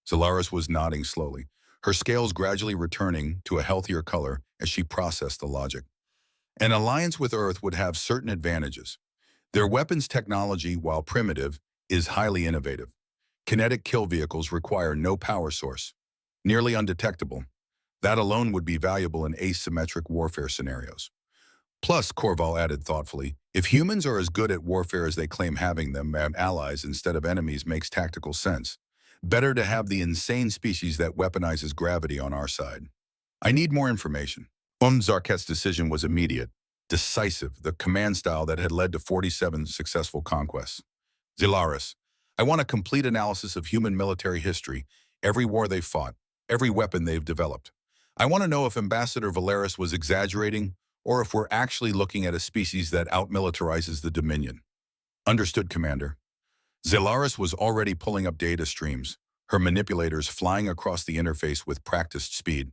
Zalaris was nodding slowly, her scales gradually returning to a healthier color as she processed the logic. An alliance with Earth would have certain advantages. Their weapons technology, while primitive, is highly innovative. Kinetic kill vehicles require no power source, nearly undetectable. That alone would be valuable in asymmetric warfare scenarios. Plus, Corval added thoughtfully, if humans are as good at warfare as they claim, having them as allies instead of enemies makes tactical sense. Better to have the insane species that weaponizes gravity on our side. I need more information. Zarketh's decision was immediate, decisive, the command style that had led to 47 successful conquests. Zalaris, I want a complete analysis of human military history, every war they've fought, every weapon they've developed. I want to know if Ambassador Valeris was exaggerating or if we're actually looking at a species that outmilitarizes the Dominion. Understood, Commander. Zalaris was already pulling up data streams, her manipulators flying across the interface with practiced speed.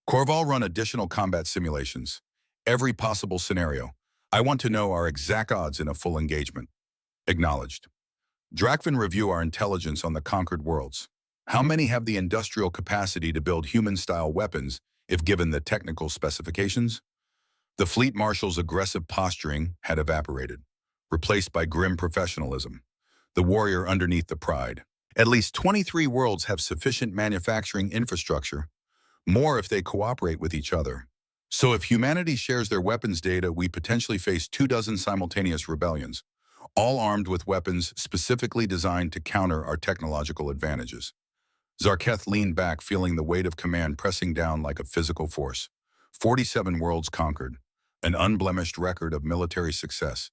Corval run additional combat simulations. Every possible scenario. I want to know our exact odds in a full engagement. Acknowledged. Drakvin review our intelligence on the conquered worlds. How many have the industrial capacity to build human-style weapons if given the technical specifications? The fleet marshal's aggressive posturing had evaporated, replaced by grim professionalism. The warrior underneath the pride. At least 23 worlds have sufficient manufacturing infrastructure, more if they cooperate with each other. So if humanity shares their weapons data, we potentially face 24 simultaneous rebellions, all armed with weapons specifically designed to counter our technological advantages. Zarketh leaned back, feeling the weight of command pressing down like a physical force. 47 worlds conquered, an unblemished record of military success.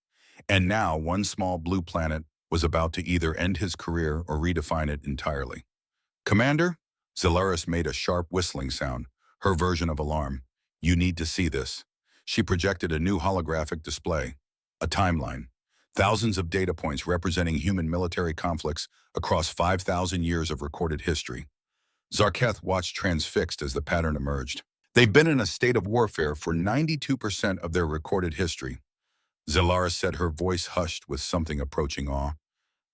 And now one small blue planet was about to either end his career or redefine it entirely. Commander? Zalaris made a sharp whistling sound, her version of alarm. You need to see this. She projected a new holographic display, a timeline. Thousands of data points representing human military conflicts across 5,000 years of recorded history. Zarketh watched transfixed as the pattern emerged. They've been in a state of warfare for 92% of their recorded history. Zalaris said, her voice hushed with something approaching awe.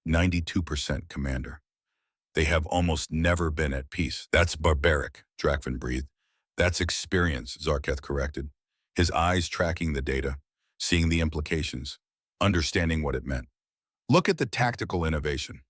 92%, Commander. They have almost never been at peace. That's barbaric, Drakvin breathed. That's experience, Zarketh corrected, his eyes tracking the data, seeing the implications, understanding what it meant. Look at the tactical innovation.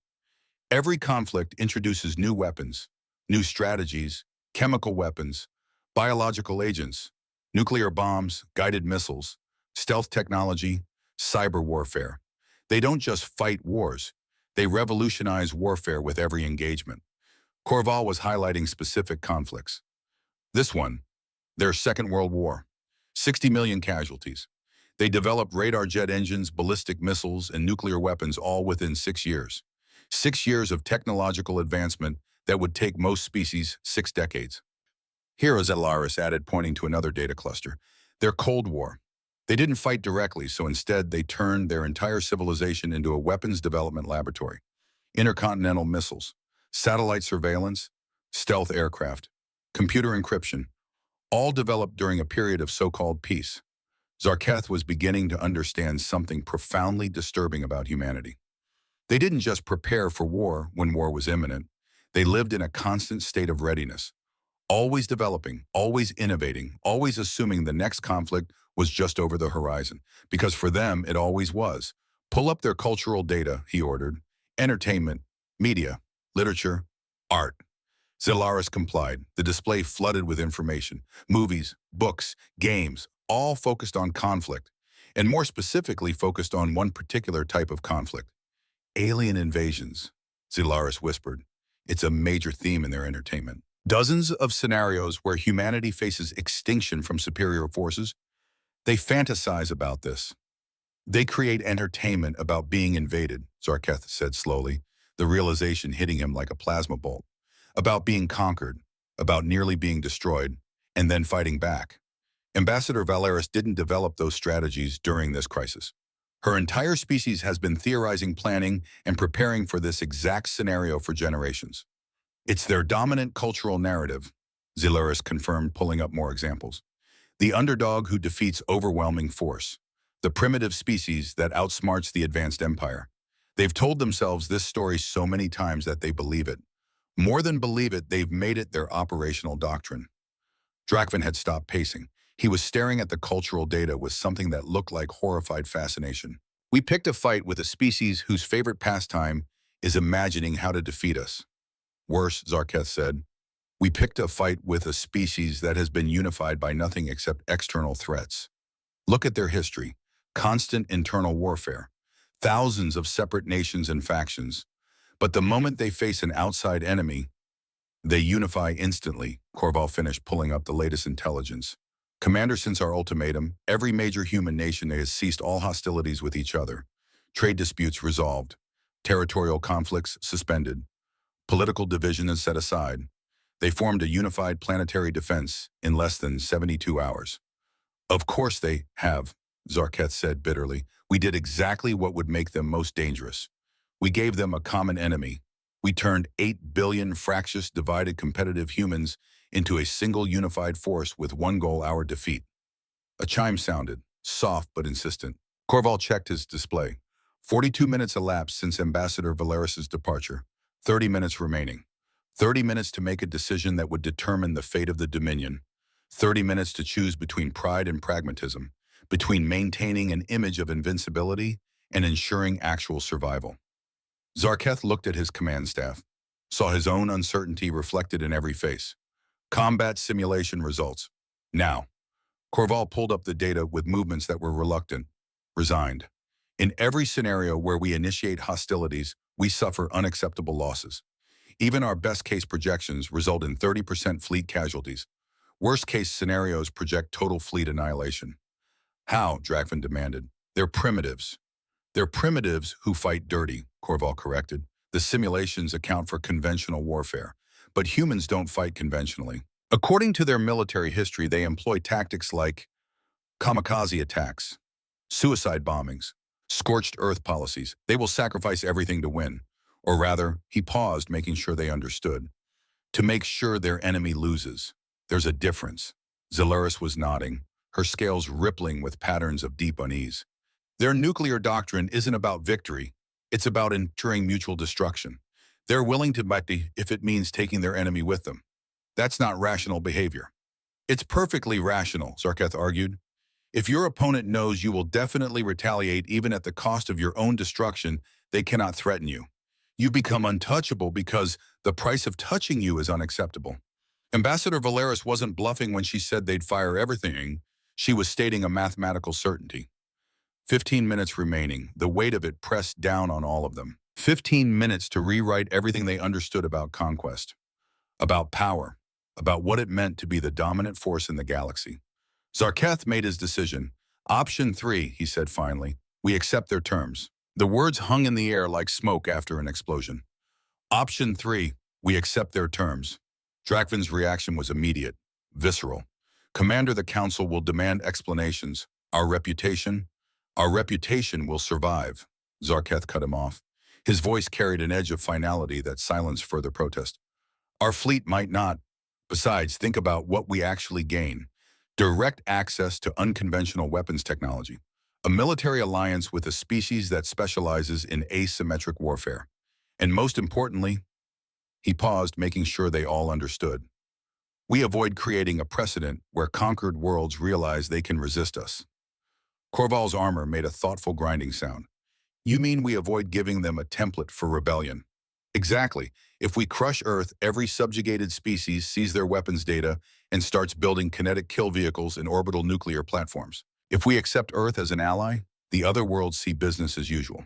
Every conflict introduces new weapons, new strategies, chemical weapons, biological agents, nuclear bombs, guided missiles, stealth technology, cyber warfare. They don't just fight wars. They revolutionize warfare with every engagement. Corval was highlighting specific conflicts. This one, their Second World War, 60 million casualties. They developed radar jet engines, ballistic missiles, and nuclear weapons all within 6 years. 6 years of technological advancement that would take most species 6 decades. Here, Zalaris added, pointing to another data cluster, their Cold War. They didn't fight directly, so instead they turned their entire civilization into a weapons development laboratory. Intercontinental missiles, satellite surveillance, stealth aircraft, computer encryption, all developed during a period of so-called peace. Zarketh was beginning to understand something profoundly disturbing about humanity. They didn't just prepare for war when war was imminent. They lived in a constant state of readiness, always developing, always innovating, always assuming the next conflict was just over the horizon, because for them it always was. Pull up their cultural data, he ordered. Entertainment, media, literature, art. Zalaris complied, the display flooded with information. Movies, books, games, all focused on conflict, and more specifically focused on one particular type of conflict. Alien invasions, Zalaris whispered. It's a major theme in their entertainment. Dozens of scenarios where humanity faces extinction from superior forces. They fantasize about this. They create entertainment about being invaded, Zarketh said slowly, the realization hitting him like a plasma bolt. About being conquered, about nearly being destroyed, and then fighting back. Ambassador Valeris didn't develop those strategies during this crisis. Her entire species has been theorizing, planning, and preparing for this exact scenario for generations. It's their dominant cultural narrative, Zilaris confirmed, pulling up more examples. The underdog who defeats overwhelming force. The primitive species that outsmarts the advanced empire. They've told themselves this story so many times that they believe it. More than believe it, they've made it their operational doctrine. Drakvin had stopped pacing. He was staring at the cultural data with something that looked like horrified fascination. We picked a fight with a species whose favorite pastime is imagining how to defeat us. Worse, Zarketh said. We picked a fight with a species that has been unified by nothing except external threats. Look at their history. Constant internal warfare. Thousands of separate nations and factions. But the moment they face an outside enemy, they unify instantly, Corval finished, pulling up the latest intelligence. Commander, since our ultimatum, every major human nation has ceased all hostilities with each other. Trade disputes resolved. Territorial conflicts suspended. Political division is set aside. They formed a unified planetary defense in less than 72 hours. Of course they have, Zarketh said bitterly. We did exactly what would make them most dangerous. We gave them a common enemy. We turned 8 billion fractious, divided, competitive humans into a single unified force with one goal: our defeat. A chime sounded, soft but insistent. Corval checked his display. 42 minutes elapsed since Ambassador Valeris's departure. 30 minutes remaining. 30 minutes to make a decision that would determine the fate of the Dominion. 30 minutes to choose between pride and pragmatism, between maintaining an image of invincibility and ensuring actual survival. Zarketh looked at his command staff, saw his own uncertainty reflected in every face. Combat simulation results. Now. Corval pulled up the data with movements that were reluctant, resigned. In every scenario where we initiate hostilities, we suffer unacceptable losses. Even our best-case projections result in 30% fleet casualties. Worst-case scenarios project total fleet annihilation. How? Drakvin demanded. They're primitives. They're primitives who fight dirty, Corval corrected. The simulations account for conventional warfare, but humans don't fight conventionally. According to their military history, they employ tactics like kamikaze attacks, suicide bombings, scorched earth policies. They will sacrifice everything to win. Or rather, he paused, making sure they understood. To make sure their enemy loses. There's a difference. Zilaris was nodding, her scales rippling with patterns of deep unease. Their nuclear doctrine isn't about victory. It's about ensuring mutual destruction. They're willing to fight if it means taking their enemy with them. That's not rational behavior. It's perfectly rational, Zarketh argued. If your opponent knows you will definitely retaliate even at the cost of your own destruction, they cannot threaten you. You become untouchable because the price of touching you is unacceptable. Ambassador Valeris wasn't bluffing when she said they'd fire everything. She was stating a mathematical certainty. 15 minutes remaining, the weight of it pressed down on all of them. 15 minutes to rewrite everything they understood about conquest, about power, about what it meant to be the dominant force in the galaxy. Zarketh made his decision. Option 3, he said finally. We accept their terms. The words hung in the air like smoke after an explosion. Option 3, we accept their terms. Drakvin's reaction was immediate, visceral. Commander, the Council will demand explanations. Our reputation will survive. Zarketh cut him off. His voice carried an edge of finality that silenced further protest. Our fleet might not. Besides, think about what we actually gain. Direct access to unconventional weapons technology. A military alliance with a species that specializes in asymmetric warfare. And most importantly, he paused, making sure they all understood. We avoid creating a precedent where conquered worlds realize they can resist us. Corval's armor made a thoughtful grinding sound. You mean we avoid giving them a template for rebellion? Exactly. If we crush Earth, every subjugated species sees their weapons data and starts building kinetic kill vehicles and orbital nuclear platforms. If we accept Earth as an ally, the other worlds see business as usual.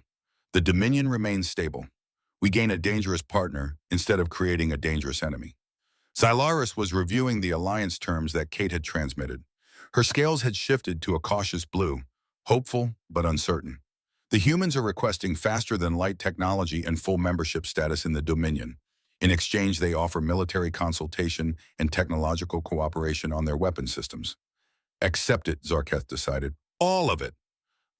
The Dominion remains stable. We gain a dangerous partner instead of creating a dangerous enemy. Xylaris was reviewing the alliance terms that Kate had transmitted. Her scales had shifted to a cautious blue, hopeful but uncertain. The humans are requesting faster-than-light technology and full membership status in the Dominion. In exchange, they offer military consultation and technological cooperation on their weapon systems. Accept it, Zarketh decided. All of it.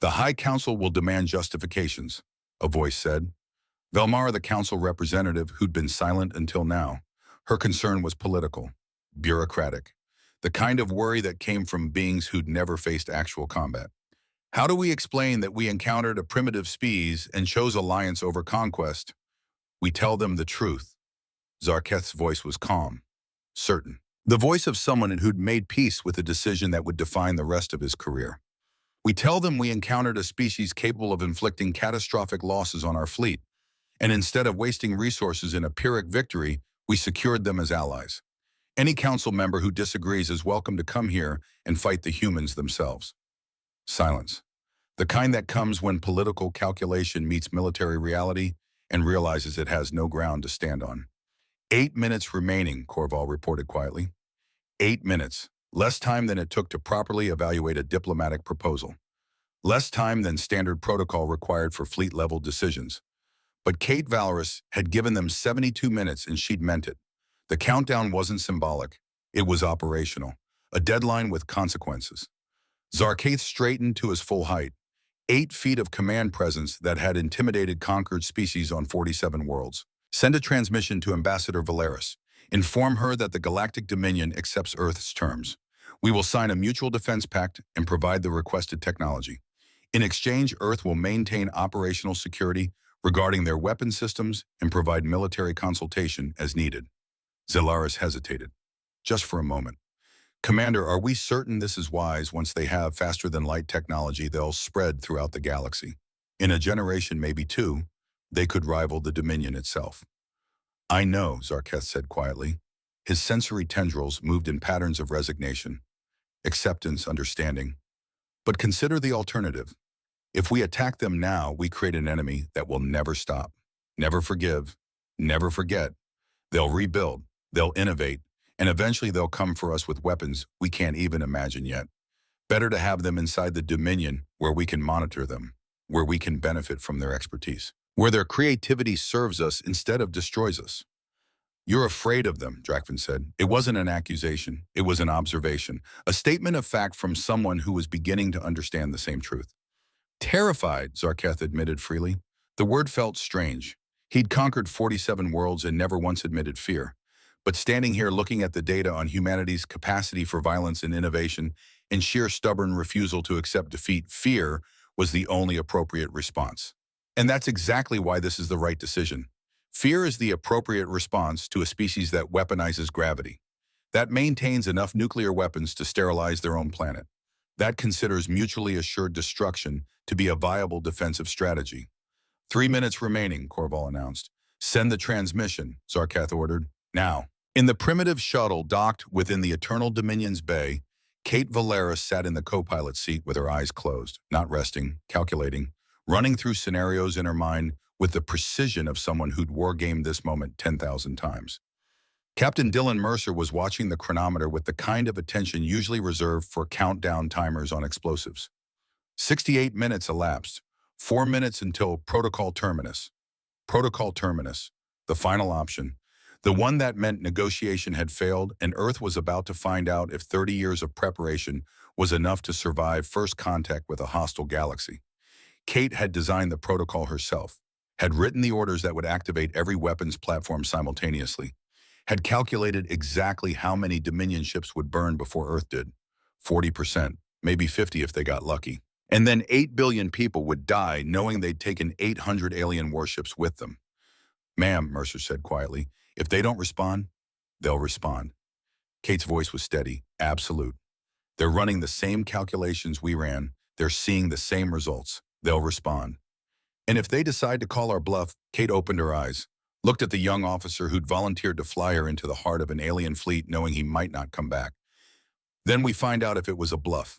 The High Council will demand justifications, a voice said. Velmara, the council representative who'd been silent until now, her concern was political, bureaucratic, the kind of worry that came from beings who'd never faced actual combat. How do we explain that we encountered a primitive species and chose alliance over conquest? We tell them the truth. Zarketh's voice was calm, certain. The voice of someone who'd made peace with a decision that would define the rest of his career. We tell them we encountered a species capable of inflicting catastrophic losses on our fleet, and instead of wasting resources in a Pyrrhic victory, we secured them as allies. Any council member who disagrees is welcome to come here and fight the humans themselves. Silence. The kind that comes when political calculation meets military reality and realizes it has no ground to stand on. 8 minutes remaining, Corval reported quietly. 8 minutes. Less time than it took to properly evaluate a diplomatic proposal. Less time than standard protocol required for fleet-level decisions. But Kate Valoris had given them 72 minutes and she'd meant it. The countdown wasn't symbolic. It was operational. A deadline with consequences. Zarketh straightened to his full height. 8 feet of command presence that had intimidated conquered species on 47 worlds. Send a transmission to Ambassador Valeris. Inform her that the Galactic Dominion accepts Earth's terms. We will sign a mutual defense pact and provide the requested technology. In exchange, Earth will maintain operational security regarding their weapon systems and provide military consultation as needed. Xylaris hesitated. Just for a moment. Commander, are we certain this is wise? Once they have faster-than-light technology, they'll spread throughout the galaxy. In a generation, maybe 2, they could rival the Dominion itself. I know, Zarketh said quietly. His sensory tendrils moved in patterns of resignation, acceptance, understanding. But consider the alternative. If we attack them now, we create an enemy that will never stop, never forgive, never forget. They'll rebuild, they'll innovate, and eventually they'll come for us with weapons we can't even imagine yet. Better to have them inside the Dominion where we can monitor them, where we can benefit from their expertise, where their creativity serves us instead of destroys us. You're afraid of them, Drakvin said. It wasn't an accusation. It was an observation, a statement of fact from someone who was beginning to understand the same truth. Terrified, Zarketh admitted freely. The word felt strange. He'd conquered 47 worlds and never once admitted fear. But standing here looking at the data on humanity's capacity for violence and innovation and sheer stubborn refusal to accept defeat, fear was the only appropriate response. And that's exactly why this is the right decision. Fear is the appropriate response to a species that weaponizes gravity, that maintains enough nuclear weapons to sterilize their own planet, that considers mutually assured destruction to be a viable defensive strategy. 3 minutes remaining, Corval announced. Send the transmission, Zarketh ordered. Now. In the primitive shuttle docked within the Eternal Dominion's bay, Kate Valeris sat in the co-pilot seat with her eyes closed, not resting, calculating, running through scenarios in her mind with the precision of someone who'd wargamed this moment 10,000 times. Captain Dylan Mercer was watching the chronometer with the kind of attention usually reserved for countdown timers on explosives. 68 minutes elapsed, 4 minutes until Protocol Terminus. Protocol Terminus, the final option, the one that meant negotiation had failed and Earth was about to find out if 30 years of preparation was enough to survive first contact with a hostile galaxy. Kate had designed the protocol herself, had written the orders that would activate every weapons platform simultaneously, had calculated exactly how many Dominion ships would burn before Earth did. 40%, maybe 50 if they got lucky. And then 8 billion people would die knowing they'd taken 800 alien warships with them. Ma'am, Mercer said quietly, if they don't respond, they'll respond. Kate's voice was steady, absolute. They're running the same calculations we ran. They're seeing the same results. They'll respond. And if they decide to call our bluff, Kate opened her eyes, looked at the young officer who'd volunteered to fly her into the heart of an alien fleet knowing he might not come back. Then we find out if it was a bluff.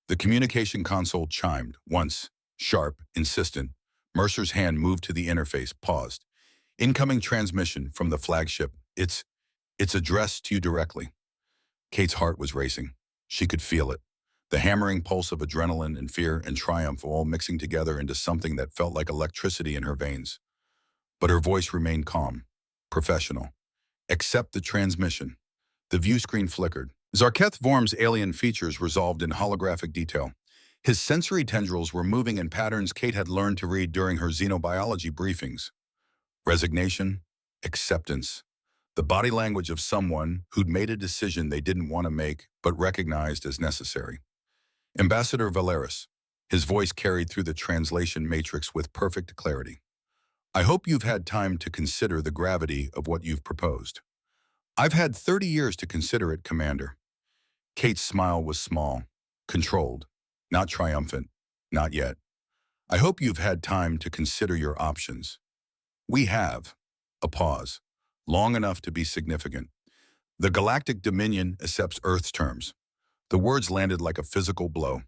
The communication console chimed, once, sharp, insistent. Mercer's hand moved to the interface, paused. Incoming transmission from the flagship. It's It's addressed to you directly. Kate's heart was racing. She could feel it. The hammering pulse of adrenaline and fear and triumph all mixing together into something that felt like electricity in her veins. But her voice remained calm, professional. Accept the transmission. The view screen flickered. Zarketh Vorm's alien features resolved in holographic detail. His sensory tendrils were moving in patterns Kate had learned to read during her xenobiology briefings. Resignation, acceptance. The body language of someone who'd made a decision they didn't want to make but recognized as necessary. Ambassador Valeris. His voice carried through the translation matrix with perfect clarity. I hope you've had time to consider the gravity of what you've proposed. I've had 30 years to consider it, Commander. Kate's smile was small, controlled, not triumphant, not yet. I hope you've had time to consider your options. We have. A pause, long enough to be significant. The Galactic Dominion accepts Earth's terms. The words landed like a physical blow.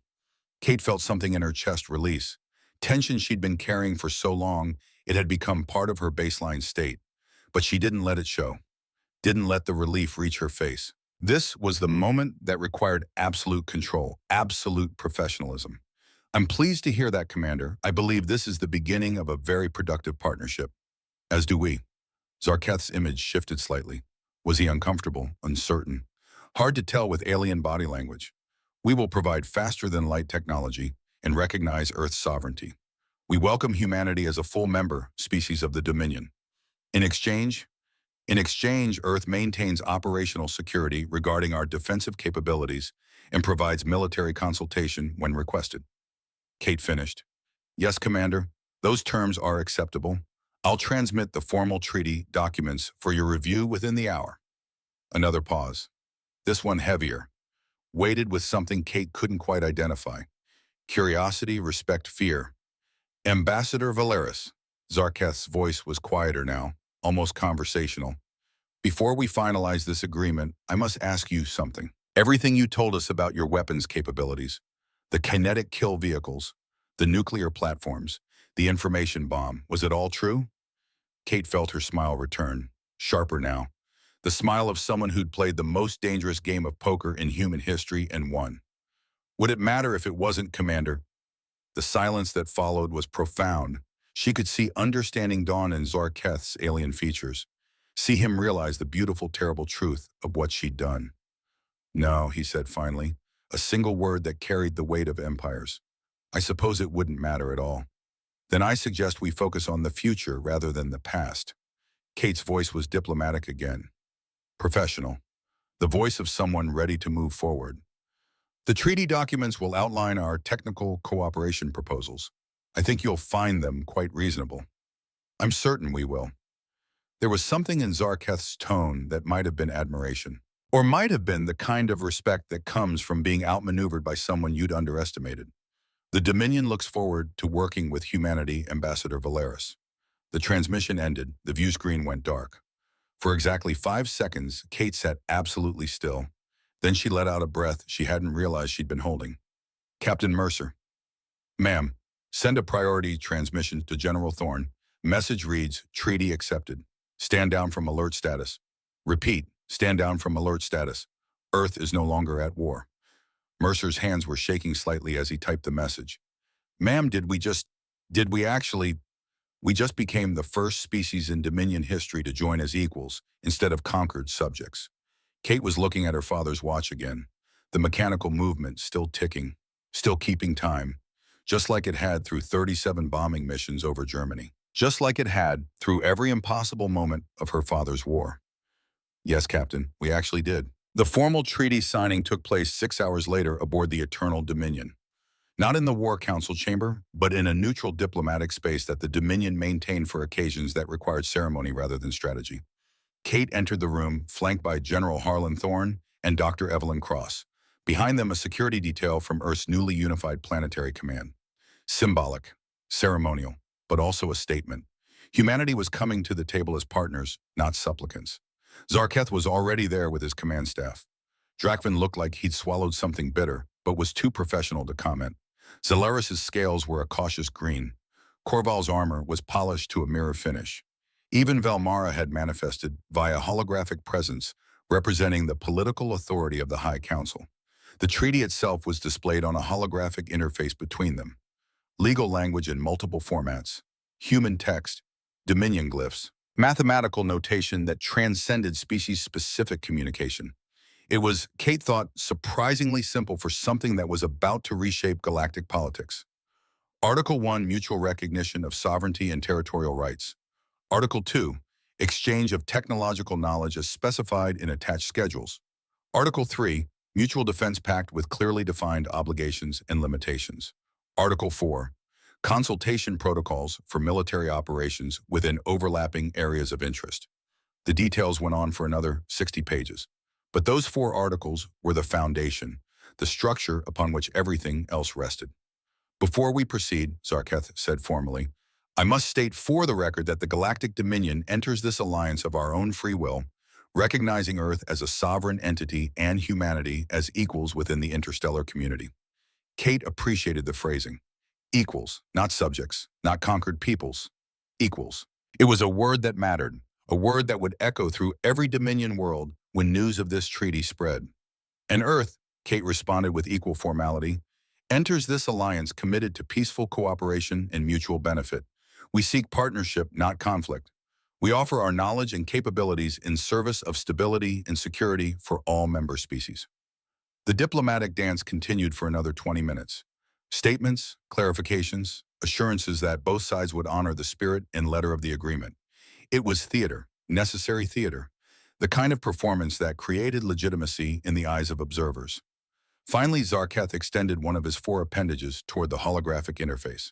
Kate felt something in her chest release. Tension she'd been carrying for so long, it had become part of her baseline state. But she didn't let it show. Didn't let the relief reach her face. This was the moment that required absolute control, absolute professionalism. I'm pleased to hear that, Commander. I believe this is the beginning of a very productive partnership. As do we. Zarketh's image shifted slightly. Was he uncomfortable, uncertain? Hard to tell with alien body language. We will provide faster-than-light technology and recognize Earth's sovereignty. We welcome humanity as a full member, species of the Dominion. In exchange, Earth maintains operational security regarding our defensive capabilities and provides military consultation when requested. Kate finished. Yes, Commander, those terms are acceptable. I'll transmit the formal treaty documents for your review within the hour. Another pause. This one heavier, weighted with something Kate couldn't quite identify. Curiosity, respect, fear. Ambassador Valeris. Zarketh's voice was quieter now, almost conversational. Before we finalize this agreement, I must ask you something. Everything you told us about your weapons capabilities, the kinetic kill vehicles, the nuclear platforms, the information bomb, was it all true? Kate felt her smile return, sharper now. The smile of someone who'd played the most dangerous game of poker in human history and won. Would it matter if it wasn't, Commander? The silence that followed was profound. She could see understanding dawn in Zarketh's alien features. See him realize the beautiful, terrible truth of what she'd done. No, he said finally, a single word that carried the weight of empires. I suppose it wouldn't matter at all. Then I suggest we focus on the future rather than the past. Kate's voice was diplomatic again. Professional. The voice of someone ready to move forward. The treaty documents will outline our technical cooperation proposals. I think you'll find them quite reasonable. I'm certain we will. There was something in Zarketh's tone that might have been admiration, or might have been the kind of respect that comes from being outmaneuvered by someone you'd underestimated. The Dominion looks forward to working with humanity, Ambassador Valeris. The transmission ended, the view screen went dark. For exactly 5 seconds, Kate sat absolutely still. Then she let out a breath she hadn't realized she'd been holding. Captain Mercer. Ma'am, send a priority transmission to General Thorne. Message reads, treaty accepted. Stand down from alert status. Repeat, stand down from alert status. Earth is no longer at war. Mercer's hands were shaking slightly as he typed the message. Ma'am, we just became the first species in Dominion history to join as equals instead of conquered subjects. Kate was looking at her father's watch again, the mechanical movement still ticking, still keeping time, just like it had through 37 bombing missions over Germany, just like it had through every impossible moment of her father's war. Yes, Captain, we actually did. The formal treaty signing took place 6 hours later aboard the Eternal Dominion. Not in the War Council chamber, but in a neutral diplomatic space that the Dominion maintained for occasions that required ceremony rather than strategy. Kate entered the room, flanked by General Harlan Thorne and Dr. Evelyn Cross. Behind them, a security detail from Earth's newly unified planetary command. Symbolic, ceremonial, but also a statement. Humanity was coming to the table as partners, not supplicants. Zarketh was already there with his command staff. Drakvin looked like he'd swallowed something bitter, but was too professional to comment. Zalaris's scales were a cautious green. Korval's armor was polished to a mirror finish. Even Valmara had manifested via holographic presence, representing the political authority of the High Council. The treaty itself was displayed on a holographic interface between them. Legal language in multiple formats, human text, dominion glyphs, mathematical notation that transcended species-specific communication. It was, Kate thought, surprisingly simple for something that was about to reshape galactic politics. Article 1, mutual recognition of sovereignty and territorial rights. Article 2, exchange of technological knowledge as specified in attached schedules. Article 3, mutual defense pact with clearly defined obligations and limitations. Article 4, consultation protocols for military operations within overlapping areas of interest. The details went on for another 60 pages. But those 4 articles were the foundation, the structure upon which everything else rested. Before we proceed, Zarketh said formally, I must state for the record that the Galactic Dominion enters this alliance of our own free will, recognizing Earth as a sovereign entity and humanity as equals within the interstellar community. Kate appreciated the phrasing. Equals, not subjects, not conquered peoples. Equals. It was a word that mattered, a word that would echo through every Dominion world when news of this treaty spread. And Earth, Kate responded with equal formality, enters this alliance committed to peaceful cooperation and mutual benefit. We seek partnership, not conflict. We offer our knowledge and capabilities in service of stability and security for all member species. The diplomatic dance continued for another 20 minutes. Statements, clarifications, assurances that both sides would honor the spirit and letter of the agreement. It was theater, necessary theater, the kind of performance that created legitimacy in the eyes of observers. Finally, Zarketh extended one of his 4 appendages toward the holographic interface.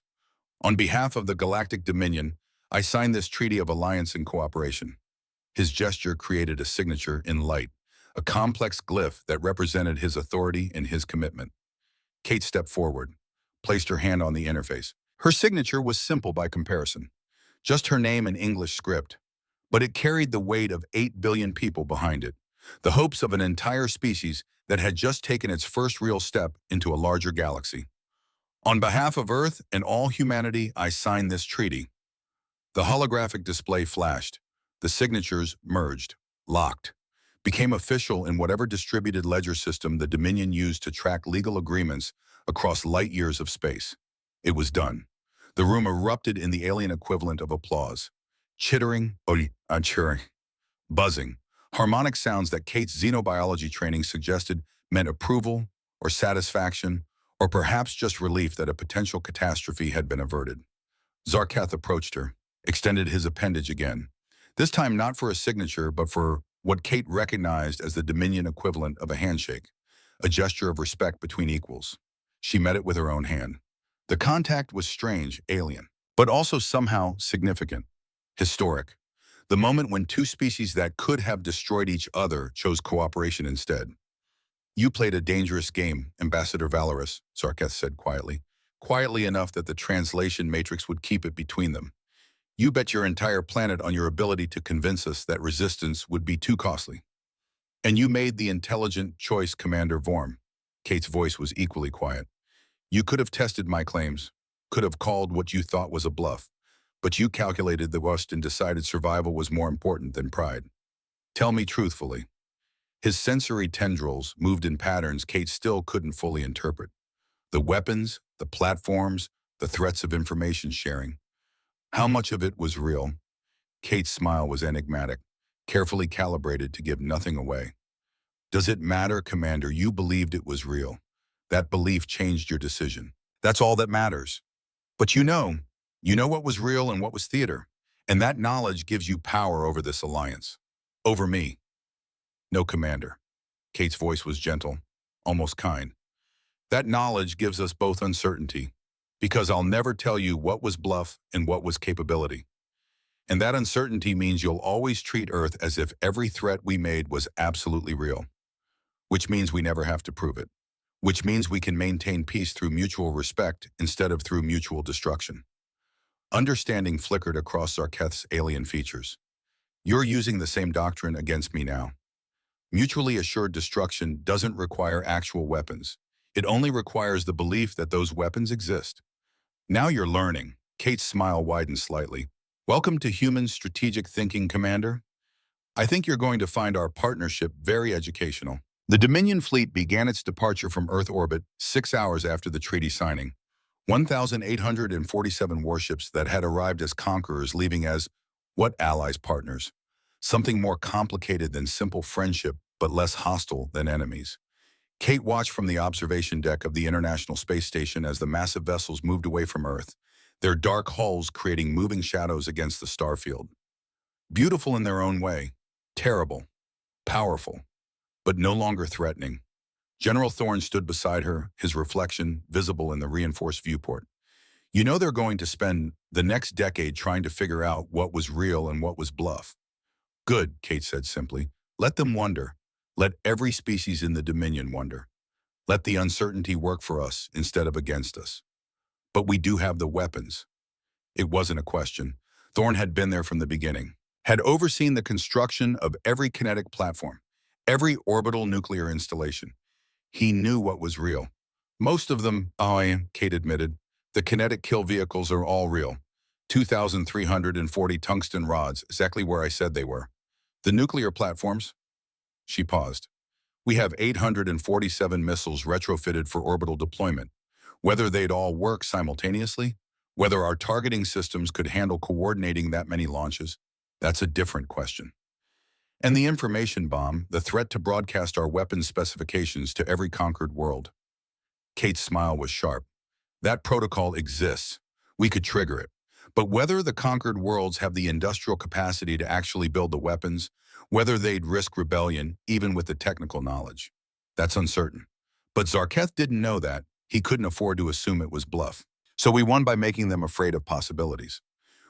On behalf of the Galactic Dominion, I sign this treaty of alliance and cooperation. His gesture created a signature in light, a complex glyph that represented his authority and his commitment. Kate stepped forward, placed her hand on the interface. Her signature was simple by comparison, just her name in English script, but it carried the weight of 8 billion people behind it, the hopes of an entire species that had just taken its first real step into a larger galaxy. On behalf of Earth and all humanity, I sign this treaty. The holographic display flashed. The signatures merged, locked, became official in whatever distributed ledger system the Dominion used to track legal agreements across light years of space. It was done. The room erupted in the alien equivalent of applause. Chittering, cheering, buzzing, harmonic sounds that Kate's xenobiology training suggested meant approval or satisfaction, or perhaps just relief that a potential catastrophe had been averted. Zarketh approached her, extended his appendage again, this time not for a signature, but for what Kate recognized as the Dominion equivalent of a handshake, a gesture of respect between equals. She met it with her own hand. The contact was strange, alien, but also somehow significant, historic. The moment when 2 species that could have destroyed each other chose cooperation instead. You played a dangerous game, Ambassador Valorous, Zarketh said quietly enough that the translation matrix would keep it between them. You bet your entire planet on your ability to convince us that resistance would be too costly. And you made the intelligent choice, Commander Vorm. Kate's voice was equally quiet. You could have tested my claims, could have called what you thought was a bluff, but you calculated the worst and decided survival was more important than pride. Tell me truthfully. His sensory tendrils moved in patterns Kate still couldn't fully interpret. The weapons, the platforms, the threats of information sharing. How much of it was real? Kate's smile was enigmatic, carefully calibrated to give nothing away. Does it matter, Commander? You believed it was real. That belief changed your decision. That's all that matters. But you know what was real and what was theater. And that knowledge gives you power over this alliance. Over me. No, Commander. Kate's voice was gentle, almost kind. That knowledge gives us both uncertainty, because I'll never tell you what was bluff and what was capability. And that uncertainty means you'll always treat Earth as if every threat we made was absolutely real, which means we never have to prove it, which means we can maintain peace through mutual respect instead of through mutual destruction. Understanding flickered across Zarketh's alien features. You're using the same doctrine against me now. Mutually assured destruction doesn't require actual weapons. It only requires the belief that those weapons exist. Now you're learning. Kate's smile widened slightly. Welcome to Human Strategic Thinking, Commander. I think you're going to find our partnership very educational. The Dominion fleet began its departure from Earth orbit 6 hours after the treaty signing. 1,847 warships that had arrived as conquerors, leaving as what allies partners? Something more complicated than simple friendship, but less hostile than enemies. Kate watched from the observation deck of the International Space Station as the massive vessels moved away from Earth, their dark hulls creating moving shadows against the starfield. Beautiful in their own way, terrible, powerful, but no longer threatening. General Thorne stood beside her, his reflection visible in the reinforced viewport. You know they're going to spend the next decade trying to figure out what was real and what was bluff. Good, Kate said simply. Let them wonder. Let every species in the Dominion wonder. Let the uncertainty work for us instead of against us. But we do have the weapons. It wasn't a question. Thorne had been there from the beginning, had overseen the construction of every kinetic platform, every orbital nuclear installation. He knew what was real. Most of them, Kate admitted. The kinetic kill vehicles are all real. 2,340 tungsten rods, exactly where I said they were. The nuclear platforms? She paused. We have 847 missiles retrofitted for orbital deployment. Whether they'd all work simultaneously, whether our targeting systems could handle coordinating that many launches, that's a different question. And the information bomb, the threat to broadcast our weapons specifications to every conquered world. Kate's smile was sharp. That protocol exists. We could trigger it. But whether the conquered worlds have the industrial capacity to actually build the weapons, whether they'd risk rebellion, even with the technical knowledge, that's uncertain. But Zarketh didn't know that. He couldn't afford to assume it was bluff. So we won by making them afraid of possibilities.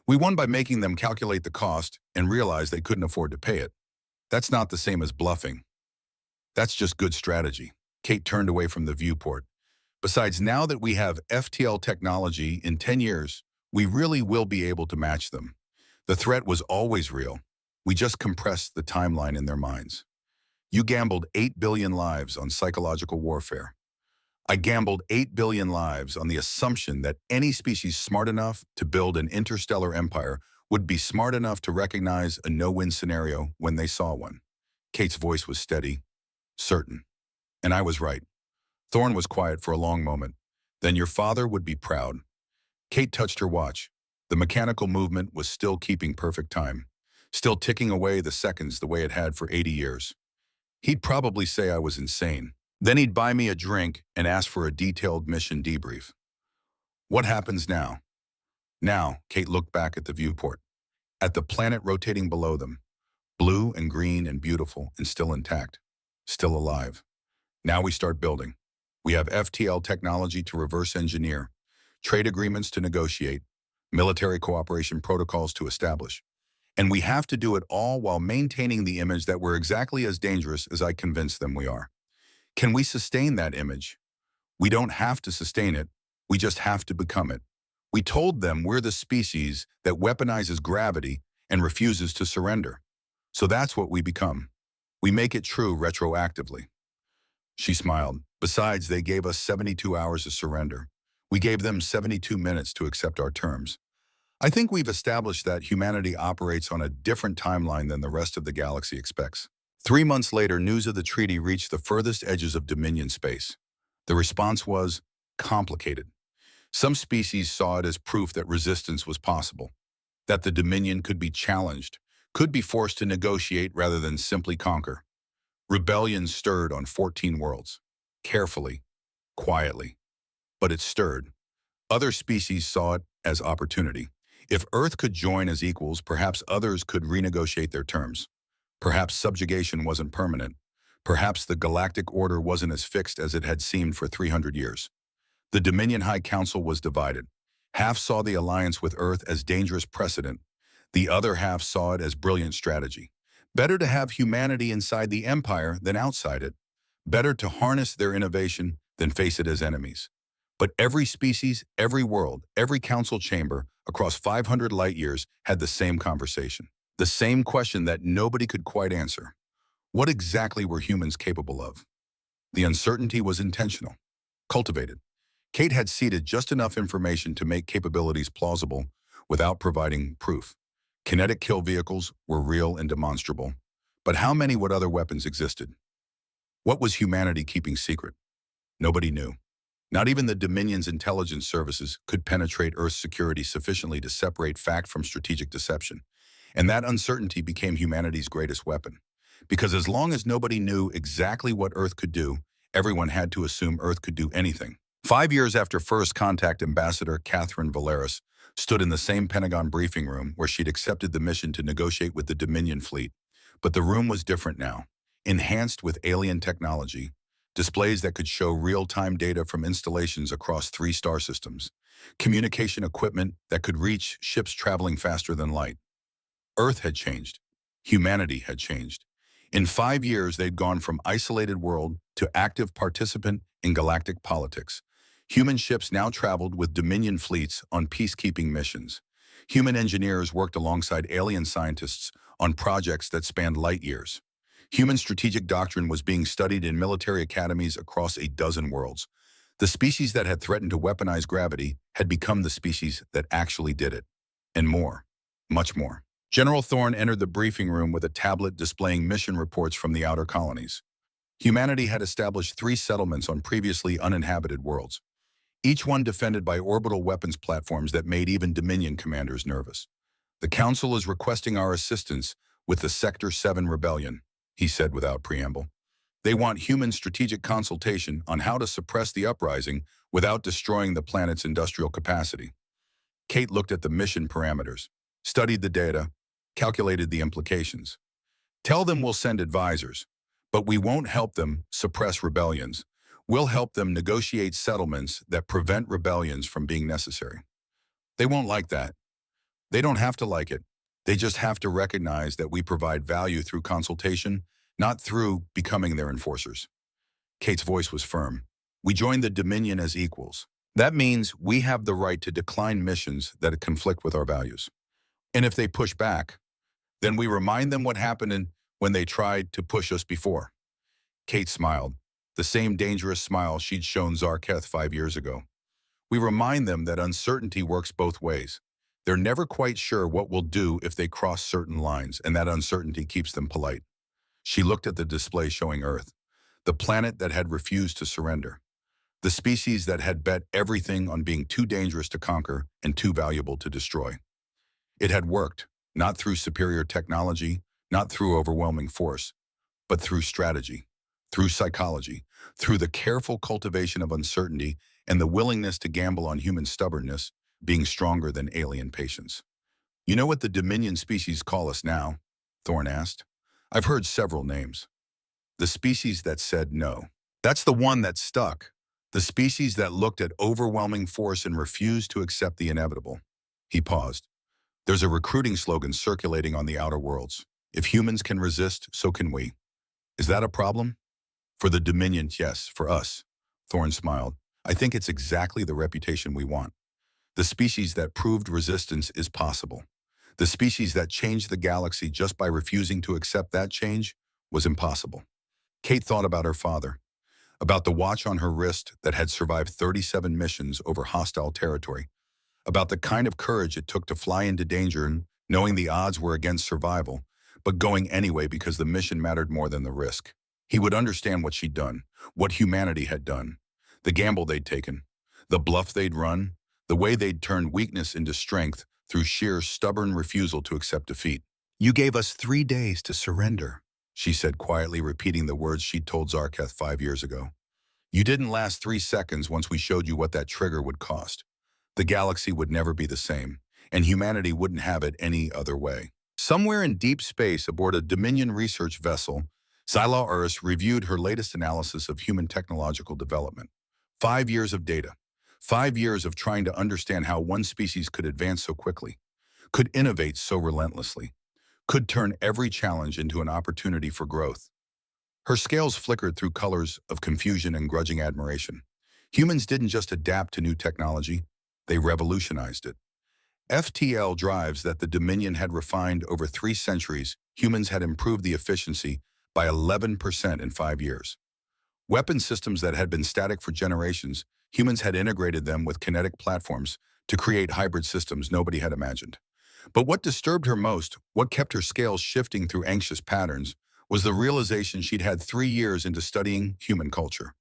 We won by making them calculate the cost and realize they couldn't afford to pay it. That's not the same as bluffing. That's just good strategy. Kate turned away from the viewport. Besides, now that we have FTL technology, in 10 years, we really will be able to match them. The threat was always real. We just compressed the timeline in their minds. You gambled 8 billion lives on psychological warfare. I gambled 8 billion lives on the assumption that any species smart enough to build an interstellar empire would be smart enough to recognize a no-win scenario when they saw one. Kate's voice was steady, certain. And I was right. Thorne was quiet for a long moment. Then your father would be proud. Kate touched her watch. The mechanical movement was still keeping perfect time, still ticking away the seconds the way it had for 80 years. He'd probably say I was insane. Then he'd buy me a drink and ask for a detailed mission debrief. What happens now? Now, Kate looked back at the viewport, at the planet rotating below them, blue and green and beautiful and still intact, still alive. Now we start building. We have FTL technology to reverse engineer, trade agreements to negotiate, military cooperation protocols to establish. And we have to do it all while maintaining the image that we're exactly as dangerous as I convinced them we are. Can we sustain that image? We don't have to sustain it. We just have to become it. We told them we're the species that weaponizes gravity and refuses to surrender. So that's what we become. We make it true retroactively. She smiled. Besides, they gave us 72 hours to surrender. We gave them 72 minutes to accept our terms. I think we've established that humanity operates on a different timeline than the rest of the galaxy expects. 3 months later, news of the treaty reached the furthest edges of Dominion space. The response was complicated. Some species saw it as proof that resistance was possible, that the Dominion could be challenged, could be forced to negotiate rather than simply conquer. Rebellion stirred on 14 worlds, carefully, quietly, but it stirred. Other species saw it as opportunity. If Earth could join as equals, perhaps others could renegotiate their terms. Perhaps subjugation wasn't permanent. Perhaps the galactic order wasn't as fixed as it had seemed for 300 years. The Dominion High Council was divided. Half saw the alliance with Earth as dangerous precedent. The other half saw it as brilliant strategy. Better to have humanity inside the empire than outside it. Better to harness their innovation than face it as enemies. But every species, every world, every council chamber across 500 light years had the same conversation. The same question that nobody could quite answer. What exactly were humans capable of? The uncertainty was intentional, cultivated. Kate had seeded just enough information to make capabilities plausible without providing proof. Kinetic kill vehicles were real and demonstrable. But how many what other weapons existed? What was humanity keeping secret? Nobody knew. Not even the Dominion's intelligence services could penetrate Earth's security sufficiently to separate fact from strategic deception. And that uncertainty became humanity's greatest weapon. Because as long as nobody knew exactly what Earth could do, everyone had to assume Earth could do anything. 5 years after First Contact Ambassador Catherine Valeris stood in the same Pentagon briefing room where she'd accepted the mission to negotiate with the Dominion fleet. But the room was different now, enhanced with alien technology, displays that could show real-time data from installations across 3 star systems, communication equipment that could reach ships traveling faster than light. Earth had changed. Humanity had changed. In 5 years, they'd gone from isolated world to active participant in galactic politics. Human ships now traveled with Dominion fleets on peacekeeping missions. Human engineers worked alongside alien scientists on projects that spanned light years. Human strategic doctrine was being studied in military academies across a dozen worlds. The species that had threatened to weaponize gravity had become the species that actually did it. And more. Much more. General Thorne entered the briefing room with a tablet displaying mission reports from the outer colonies. Humanity had established 3 settlements on previously uninhabited worlds, each one defended by orbital weapons platforms that made even Dominion commanders nervous. "The Council is requesting our assistance with the Sector 7 rebellion," he said without preamble. "They want human strategic consultation on how to suppress the uprising without destroying the planet's industrial capacity." Kate looked at the mission parameters, studied the data, calculated the implications. "Tell them we'll send advisors, but we won't help them suppress rebellions. We'll help them negotiate settlements that prevent rebellions from being necessary." They won't like that. They don't have to like it. They just have to recognize that we provide value through consultation, not through becoming their enforcers. Kate's voice was firm. "We join the Dominion as equals. That means we have the right to decline missions that conflict with our values. And if they push back, then we remind them what happened when they tried to push us before." Kate smiled, the same dangerous smile she'd shown Zarketh 5 years ago. "We remind them that uncertainty works both ways. They're never quite sure what we'll do if they cross certain lines, and that uncertainty keeps them polite." She looked at the display showing Earth, the planet that had refused to surrender, the species that had bet everything on being too dangerous to conquer and too valuable to destroy. It had worked, not through superior technology, not through overwhelming force, but through strategy, through psychology, through the careful cultivation of uncertainty and the willingness to gamble on human stubbornness being stronger than alien patience. "You know what the Dominion species call us now?" Thorne asked. "I've heard several names. The species that said no. That's the one that stuck. The species that looked at overwhelming force and refused to accept the inevitable." He paused. "There's a recruiting slogan circulating on the outer worlds. If humans can resist, so can we. Is that a problem?" "For the Dominion, yes. For us." Thorne smiled. "I think it's exactly the reputation we want. The species that proved resistance is possible. The species that changed the galaxy just by refusing to accept that change was impossible." Kate thought about her father, about the watch on her wrist that had survived 37 missions over hostile territory, about the kind of courage it took to fly into danger and knowing the odds were against survival, but going anyway because the mission mattered more than the risk. He would understand what she'd done, what humanity had done, the gamble they'd taken, the bluff they'd run, the way they'd turned weakness into strength through sheer stubborn refusal to accept defeat. "You gave us 3 days to surrender," she said quietly, repeating the words she'd told Zarketh 5 years ago. "You didn't last 3 seconds once we showed you what that trigger would cost. The galaxy would never be the same, and humanity wouldn't have it any other way." Somewhere in deep space aboard a Dominion research vessel, Xyla Urs reviewed her latest analysis of human technological development. 5 years of data. 5 years of trying to understand how one species could advance so quickly, could innovate so relentlessly, could turn every challenge into an opportunity for growth. Her scales flickered through colors of confusion and grudging admiration. Humans didn't just adapt to new technology, they revolutionized it. FTL drives that the Dominion had refined over 3 centuries, humans had improved the efficiency by 11% in 5 years. Weapon systems that had been static for generations, humans had integrated them with kinetic platforms to create hybrid systems nobody had imagined. But what disturbed her most, what kept her scales shifting through anxious patterns, was the realization she'd had 3 years into studying human culture.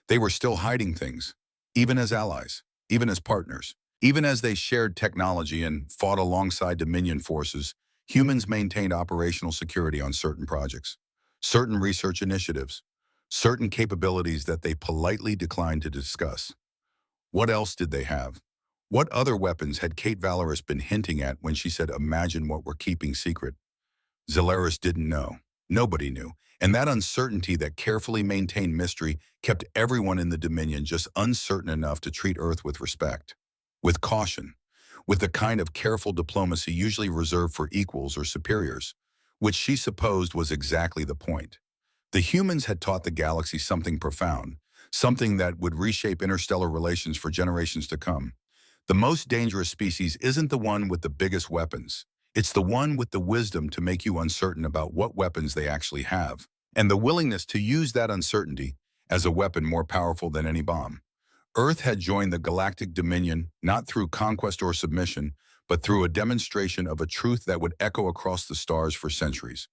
They were still hiding things, even as allies, even as partners. Even as they shared technology and fought alongside Dominion forces, humans maintained operational security on certain projects, certain research initiatives, certain capabilities that they politely declined to discuss. What else did they have? What other weapons had Kate Valoris been hinting at when she said, "Imagine what we're keeping secret"? Zalaris didn't know. Nobody knew. And that uncertainty, that carefully maintained mystery, kept everyone in the Dominion just uncertain enough to treat Earth with respect, with caution, with the kind of careful diplomacy usually reserved for equals or superiors, which she supposed was exactly the point. The humans had taught the galaxy something profound, something that would reshape interstellar relations for generations to come. The most dangerous species isn't the one with the biggest weapons. It's the one with the wisdom to make you uncertain about what weapons they actually have, and the willingness to use that uncertainty as a weapon more powerful than any bomb. Earth had joined the Galactic Dominion not through conquest or submission, but through a demonstration of a truth that would echo across the stars for centuries.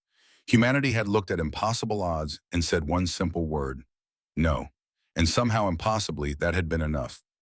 Humanity had looked at impossible odds and said one simple word: no. And somehow impossibly, that had been enough.